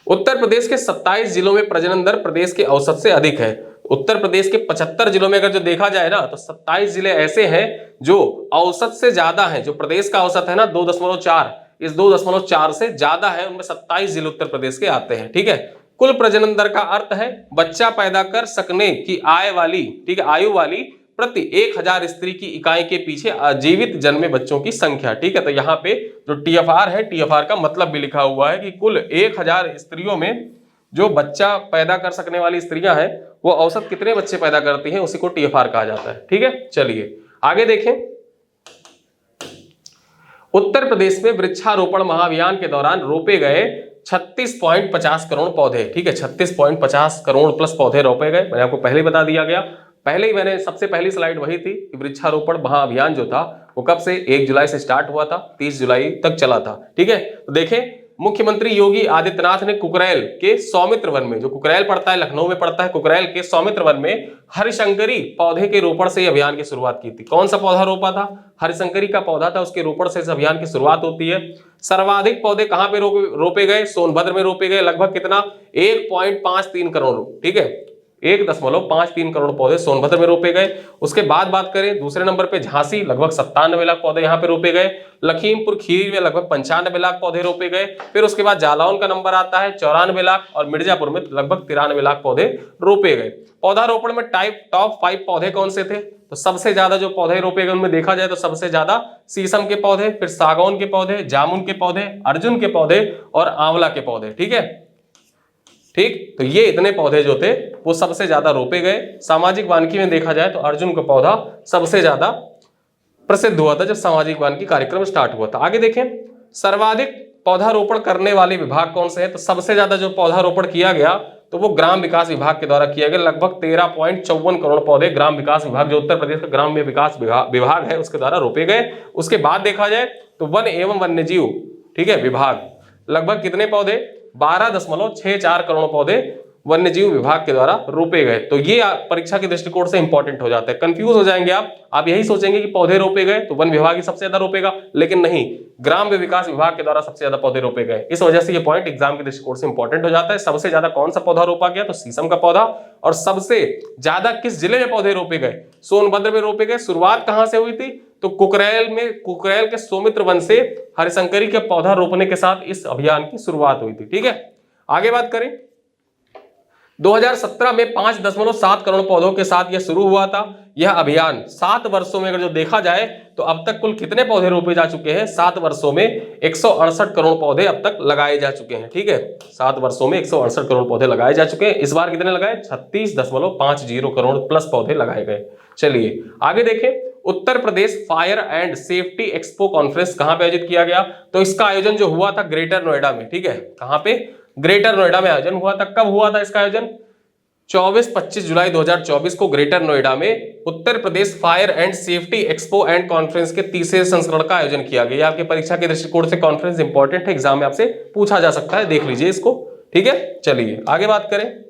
उत्तर प्रदेश के 27 जिलों में प्रजनन दर प्रदेश के औसत से अधिक है। उत्तर प्रदेश के 75 जिलों में अगर जो देखा जाए ना तो 27 जिले ऐसे हैं जो औसत से ज्यादा है। जो प्रदेश का औसत है ना 2.4, इस 2.4 से ज्यादा है, उनमें 27 जिले उत्तर प्रदेश के आते हैं, ठीक है। कुल प्रजनन दर का अर्थ है बच्चा पैदा कर सकने की आय वाली, ठीक है, आयु वाली प्रति 1000 स्त्री की इकाई के पीछे जीवित जन्मे बच्चों की संख्या, ठीक है। तो यहाँ पे जो टीएफआर है, टीएफआर का मतलब भी लिखा हुआ है कि कुल 1000 स्त्रियों में जो बच्चा पैदा कर सकने वाली स्त्रियां हैं वो औसत कितने बच्चे पैदा करती हैं, उसी को टीएफआर कहा जाता है, ठीक है। चलिए आगे देखें, उत्तर प्रदेश में वृक्षारोपण महाअभियान के दौरान रोपे गए 36.50 करोड़ पौधे, ठीक है, 36.50 करोड़ प्लस पौधे रोपे गए। मैंने आपको पहले ही बता दिया गया, पहले ही मैंने सबसे पहली स्लाइड वही थी कि वृक्षारोपण महाअभियान जो था वो कब से 1 जुलाई से स्टार्ट हुआ था, 30 जुलाई तक चला था, ठीक है। तो देखें, मुख्यमंत्री योगी आदित्यनाथ ने कुकरेल के सौमित्र वन में, जो कुकरेल पड़ता है लखनऊ में पड़ता है, कुकरेल के सौमित्र वन में हरिशंकरी पौधे के रोपण से अभियान की शुरुआत की थी। कौन सा पौधा रोपा था? हरिशंकरी का पौधा था, उसके रोपण से इस अभियान की शुरुआत होती है। सर्वाधिक पौधे कहां पे रोपे गए? सोनभद्र में रोपे गए, लगभग कितना? 1.53 करोड़, ठीक है, 1.53 करोड़ पौधे सोनभद्र में रोपे गए। उसके बाद बात करें दूसरे नंबर पे झांसी, लगभग 97 लाख पौधे यहाँ पे रोपे गए। लखीमपुर खीरी में लगभग 95 लाख पौधे रोपे गए। फिर उसके बाद जालौन का नंबर आता है 94 लाख और मिर्जापुर में लगभग 93 लाख पौधे रोपे गए। पौधारोपण में टॉप 5 पौधे कौन से थे? तो सबसे ज्यादा जो पौधे रोपे गए उनमें देखा जाए तो सबसे ज्यादा शीशम के पौधे, फिर सागौन के पौधे, जामुन के पौधे, अर्जुन के पौधे और आंवला के पौधे, ठीक है, ठीक। तो ये इतने पौधे जो थे वो सबसे ज्यादा रोपे गए। सामाजिक वानिकी में देखा जाए तो अर्जुन का पौधा सबसे ज्यादा प्रसिद्ध हुआ था जब सामाजिक वानिकी कार्यक्रम स्टार्ट हुआ था। आगे देखें, सर्वाधिक पौधारोपण करने वाले विभाग कौन से हैं? तो सबसे ज्यादा जो पौधारोपण किया गया तो वो ग्राम विकास विभाग के द्वारा किया गया। लगभग 13.54 करोड़ पौधे ग्राम विकास विभाग, जो उत्तर प्रदेश का ग्राम विकास विभाग है, उसके द्वारा रोपे गए। उसके बाद देखा जाए तो वन एवं वन्यजीव, ठीक है, विभाग, लगभग कितने पौधे? 12.64 करोड़ पौधे वन्यजीव विभाग के द्वारा रोपे गए। तो ये परीक्षा के दृष्टिकोण से इंपॉर्टेंट हो जाता है। कंफ्यूज हो जाएंगे आप यही सोचेंगे कि पौधे रोपे गए तो वन विभाग ही सबसे ज्यादा रोपेगा, लेकिन नहीं, ग्राम विकास विभाग के द्वारा सबसे ज्यादा पौधे रोपे गए। इस वजह से ये पॉइंट एग्जाम के दृष्टिकोण से इंपॉर्टेंट हो जाता है। सबसे ज्यादा कौन सा पौधा रोपा गया? तो शीशम का पौधा। और सबसे ज्यादा किस जिले में पौधे रोपे गए? सोनभद्र में रोपे गए। शुरुआत कहां से हुई थी? तो कुकरैल के सौमित्र वन से हरिशंकरी के पौधा रोपने के साथ इस अभियान की शुरुआत हुई थी। ठीक है, आगे बात करें, 2017 में 5.7 करोड़ पौधों के साथ यह शुरू हुआ था। यह अभियान 7 वर्षों में अगर जो देखा जाए तो अब तक कुल कितने पौधे रोपे जा चुके हैं? 7 वर्षों में 168 करोड़ पौधे अब तक लगाए जा चुके हैं। ठीक है, 7 वर्षों में 168 करोड़ पौधे लगाए जा चुके हैं। इस बार कितने लगाए? 36.50 करोड़ प्लस पौधे लगाए गए। चलिए आगे देखें, Uttar Pradesh fire and safety expo conference कहां पे आयोजित किया गया? तो इसका आयोजन जो हुआ था ग्रेटर नोएडा में। ठीक है, कहां पे? ग्रेटर नोएडा में आयोजन हुआ था। कब हुआ था इसका आयोजन? 24-25 जुलाई 2024 को ग्रेटर नोएडा में Uttar Pradesh fire and safety expo and conference के तीसरे संस्करण का आयोजन किया गया। आपके परीक्षा के दृष्टिकोण से कॉन्फ्रेंस इंपॉर्टेंट है, एग्जाम में आपसे पूछा जा सकता है, देख लीजिए इसको। ठीक है, चलिए आगे बात करें।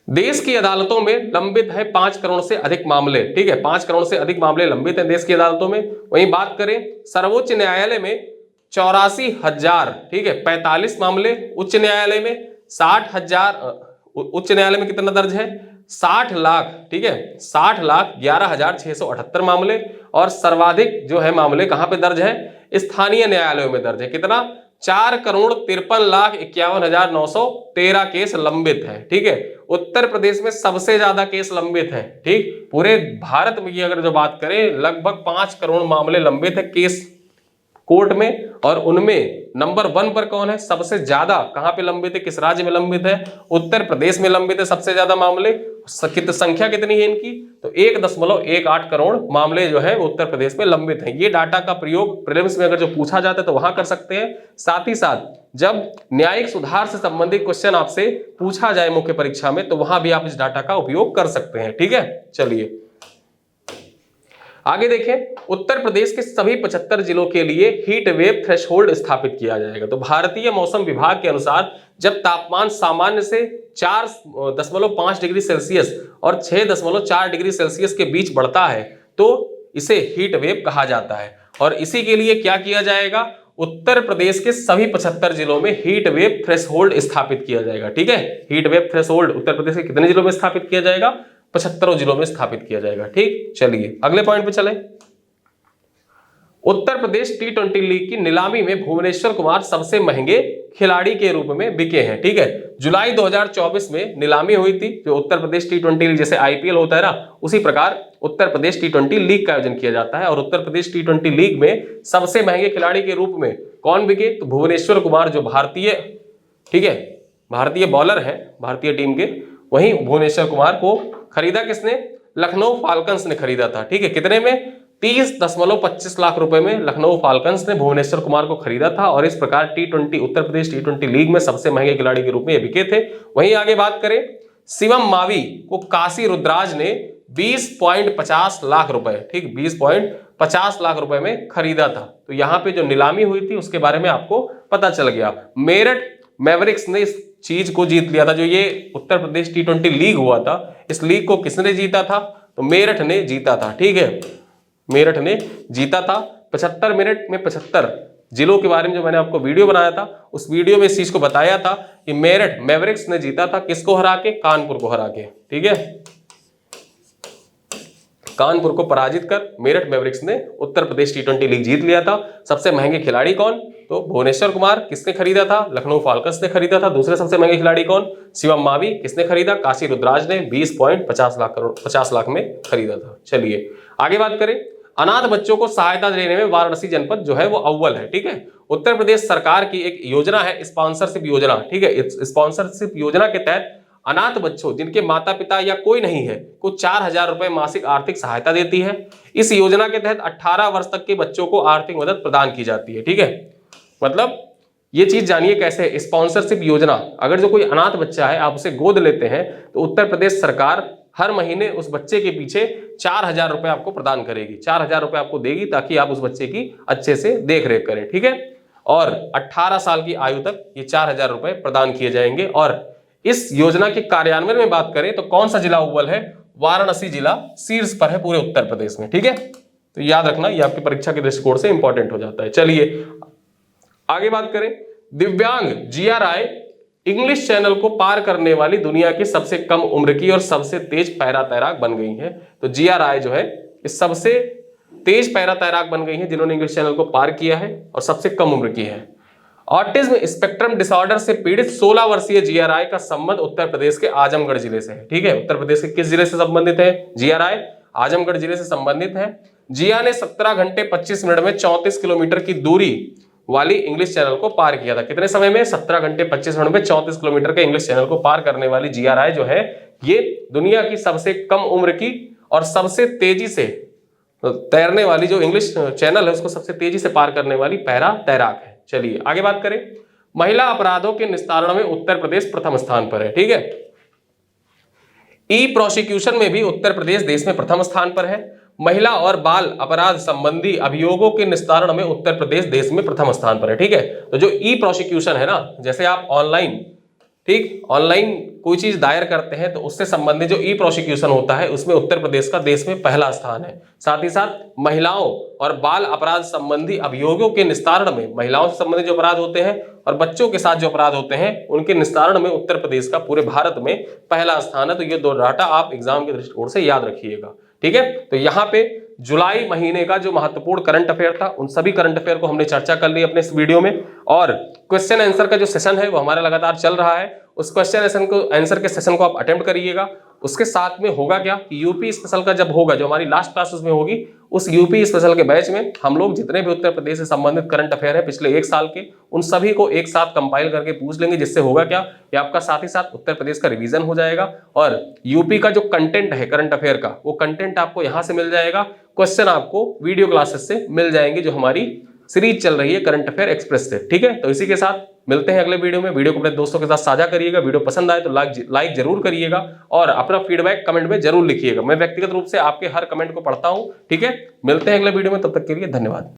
देश की अदालतों में लंबित है 5 करोड़ से अधिक मामले। ठीक है, 5 करोड़ से अधिक मामले लंबित हैं देश की अदालतों में। वहीं बात करें सर्वोच्च न्यायालय में 84,000, ठीक है, 45 मामले। उच्च न्यायालय में 60,000, उच्च न्यायालय में कितना दर्ज है? 60 लाख, ठीक है, 60,11,678 मामले। और सर्वाधिक जो है मामले कहां पे दर्ज है? स्थानीय न्यायालयों में दर्ज है। कितना? 4,53,51,913 केस लंबित है। ठीक है, उत्तर प्रदेश में सबसे ज्यादा केस लंबित है। ठीक, पूरे भारत में अगर जो बात करें लगभग 5 करोड़ मामले लंबित है केस कोर्ट में। और उनमें नंबर 1 पर कौन है? सबसे ज्यादा कहां पे लंबित है? किस राज्य में लंबित है? उत्तर प्रदेश में लंबित है सबसे ज्यादा मामले। संख्या कितनी है इनकी? तो 1.18 करोड़ मामले जो है उत्तर प्रदेश में लंबित हैं। ये डाटा का प्रयोग प्रीलिम्स में अगर जो पूछा जाता है तो वहां कर सकते हैं। साथ ही साथ जब न्यायिक सुधार से संबंधित क्वेश्चन आपसे पूछा जाए मुख्य परीक्षा में तो वहां भी आप इस डाटा का उपयोग कर सकते हैं। ठीक है, चलिए आगे देखें, उत्तर प्रदेश के सभी 75 जिलों के लिए हीट वेव थ्रेशहोल्ड स्थापित किया जाएगा। तो भारतीय मौसम विभाग के अनुसार जब तापमान सामान्य से 4.5 डिग्री सेल्सियस और 6.4 डिग्री सेल्सियस के बीच बढ़ता है तो इसे हीट वेव कहा जाता है। और इसी के लिए क्या किया जाएगा? उत्तर प्रदेश के सभी 75 जिलों में हीट वेव थ्रेशहोल्ड स्थापित किया जाएगा। ठीक है, heat wave threshold Uttar Pradesh के कितने जिलों में स्थापित किया जाएगा? 75 जिलों में स्थापित किया जाएगा। ठीक, चलिए अगले पॉइंट पे चले। उत्तर प्रदेश T20 लीग की नीलामी में भुवनेश्वर कुमार सबसे महंगे खिलाड़ी के रूप में बिके हैं। ठीक है, जुलाई 2024 में नीलामी हुई थी। जो उत्तर प्रदेश T20 लीग, जैसे IPL होता है ना, उसी प्रकार उत्तर प्रदेश T20 लीग का आयोजन किया जाता है। और उत्तर प्रदेश T20 लीग में सबसे महंगे खिलाड़ी के रूप में कौन बिके? तो भुवनेश्वर कुमार, जो भारतीय, ठीक है, भारतीय बॉलर है भारतीय टीम के। वहीं भुवनेश्वर कुमार को खरीदा किसने? लखनऊ फाल्कन्स ने खरीदा था। ठीक है, कितने में? 30.25 लाख रुपए में लखनऊ फाल्कन्स ने भुवनेश्वर कुमार को खरीदा था। और इस प्रकार T20 Uttar Pradesh T20 league में सबसे महंगे खिलाड़ी के रूप में ये बिके थे। वहीं आगे बात करें, शिवम मावी को काशी रुद्राज ने 20.50 लाख रुपए, ठीक, 20.50 लाख रुपए में खरीदा था। तो यहाँ पे जो नीलामी हुई थी उसके बारे में आपको पता चल गया। मेरठ मैवरिक्स ने इस चीज को जीत लिया था। जो ये उत्तर प्रदेश T20 लीग हुआ था, इस लीग को किसने जीता था? तो मेरठ ने जीता था। ठीक है, मेरठ ने जीता था। 75 मिनट में 75 जिलों के बारे में जो मैंने आपको वीडियो बनाया था, उस वीडियो में इस चीज को बताया था कि मेरठ मैवरिक्स ने जीता था। किसको हरा के? कानपुर को हरा के। ठीक है, कानपुर को पराजित कर मेरठ मैवरिक्स ने उत्तर प्रदेश T20 लीग जीत लिया था। सबसे महंगे खिलाड़ी कौन? तो भुवनेश्वर कुमार। किसने खरीदा था? लखनऊ फाल्कन्स ने खरीदा था। दूसरे सबसे महंगे खिलाड़ी कौन? शिवम मावी। किसने खरीदा? काशी रुद्राज ने 20.50 लाख में खरीदा था। चलिए आगे बात करें, अनाथ बच्चों को सहायता देने में वाराणसी जनपद जो है वो अव्वल है। ठीक है, उत्तर प्रदेश सरकार की एक योजना है स्पॉन्सरशिप योजना। ठीक है, इस स्पॉन्सरशिप योजना के तहत अनाथ बच्चों जिनके माता पिता या कोई नहीं है को 4,000 रुपए मासिक आर्थिक सहायता देती है। इस योजना के तहत 18 वर्ष तक के बच्चों को आर्थिक मदद प्रदान की जाती है। ठीक है, मतलब ये चीज जानिए कैसे, स्पॉन्सरशिप योजना, अगर जो कोई अनाथ बच्चा है आप उसे गोद लेते हैं तो उत्तर प्रदेश सरकार हर महीने उस बच्चे के पीछे 4,000 रुपए आपको प्रदान करेगी, 4,000 रुपए आपको देगी ताकि आप उस बच्चे की अच्छे से देख रेख करें, ठीक है। और 18 साल की आयु तक ये 4,000 रुपए प्रदान किए जाएंगे। और इस योजना के कार्यान्वयन में बात करें तो कौन सा जिला अव्वल है? वाराणसी जिला शीर्ष पर है पूरे उत्तर प्रदेश में, ठीक है। तो याद रखना, ये आपकी परीक्षा के दृष्टिकोण से इंपॉर्टेंट हो जाता है। चलिए आगे बात करें, दिव्यांग जिया राय इंग्लिश चैनल को पार करने वाली दुनिया की सबसे कम उम्र की और सबसे तेज पैरा तैराक बन गई है। तो जिया राय जो है इस सबसे तेज पैरा तैराक बन गई है जिन्होंने इंग्लिश चैनल को पार किया है और सबसे कम उम्र की है। ऑटिज्म स्पेक्ट्रम डिसऑर्डर से पीड़ित 16 वर्षीय जिया राय का संबंध उत्तर प्रदेश के आजमगढ़ जिले से है, ठीक है। उत्तर प्रदेश के किस जिले से संबंधित है जिया राय? आजमगढ़ जिले से संबंधित है। जिया ने 17 घंटे 25 मिनट में 34 किलोमीटर की दूरी वाली इंग्लिश चैनल को पार किया था। कितने समय में? 17 घंटे 25 मिनट में 34 किलोमीटर के इंग्लिश चैनल को पार करने वाली जिया राय जो है ये दुनिया की सबसे कम उम्र की और सबसे तेजी से तैरने वाली, जो इंग्लिश चैनल है उसको सबसे तेजी से पार करने वाली पैरा तैराक है। चलिए आगे बात करें, महिला अपराधों के निस्तारण में उत्तर प्रदेश प्रथम स्थान पर है, ठीक है। ई प्रोसिक्यूशन में भी उत्तर प्रदेश देश में प्रथम स्थान पर है। महिला और बाल अपराध संबंधी अभियोगों के निस्तारण में उत्तर प्रदेश देश में प्रथम स्थान पर है, ठीक है। तो जो ई प्रोसिक्यूशन है ना, जैसे आप ऑनलाइन, ठीक, ऑनलाइन कोई चीज दायर करते हैं तो उससे संबंधित जो ई प्रोसिक्यूशन होता है उसमें उत्तर प्रदेश का देश में पहला स्थान है। साथ ही साथ महिलाओं और बाल अपराध संबंधी अभियोगों के निस्तारण में, महिलाओं से संबंधित जो अपराध होते हैं और बच्चों के साथ जो अपराध होते हैं उनके निस्तारण में उत्तर प्रदेश का पूरे भारत में पहला स्थान है। तो ये दो डाटा आप एग्जाम के दृष्टिकोण से याद रखिएगा, ठीक है। तो यहाँ पे जुलाई महीने का जो महत्वपूर्ण करंट अफेयर था उन सभी करंट अफेयर को हमने चर्चा कर ली अपने इस वीडियो में। और क्वेश्चन आंसर का जो सेशन है वो हमारा लगातार चल रहा है, उस क्वेश्चन आंसर के सेशन को आप अटेम्प्ट करिएगा। उसके साथ में होगा क्या कि यूपी स्पेशल का जब होगा, जो हमारी लास्ट क्लासेस में होगी, उस यूपी स्पेशल के बैच में हम लोग जितने भी उत्तर प्रदेश से संबंधित करंट अफेयर है पिछले 1 साल के, उन सभी को एक साथ कंपाइल करके पूछ लेंगे, जिससे होगा क्या कि आपका साथ ही साथ उत्तर प्रदेश का रिवीजन हो जाएगा और यूपी का जो कंटेंट है करंट अफेयर का, वो कंटेंट आपको यहाँ से मिल जाएगा, क्वेश्चन आपको वीडियो क्लासेस से मिल जाएंगे जो हमारी सीरीज चल रही है करंट अफेयर एक्सप्रेस से, ठीक है। तो इसी के साथ मिलते हैं अगले वीडियो में। वीडियो को अपने दोस्तों के साथ साझा करिएगा, वीडियो पसंद आए तो लाइक जरूर करिएगा और अपना फीडबैक कमेंट में जरूर लिखिएगा। मैं व्यक्तिगत रूप से आपके हर कमेंट को पढ़ता हूं, ठीक है। मिलते हैं अगले वीडियो में, तब तक के लिए धन्यवाद।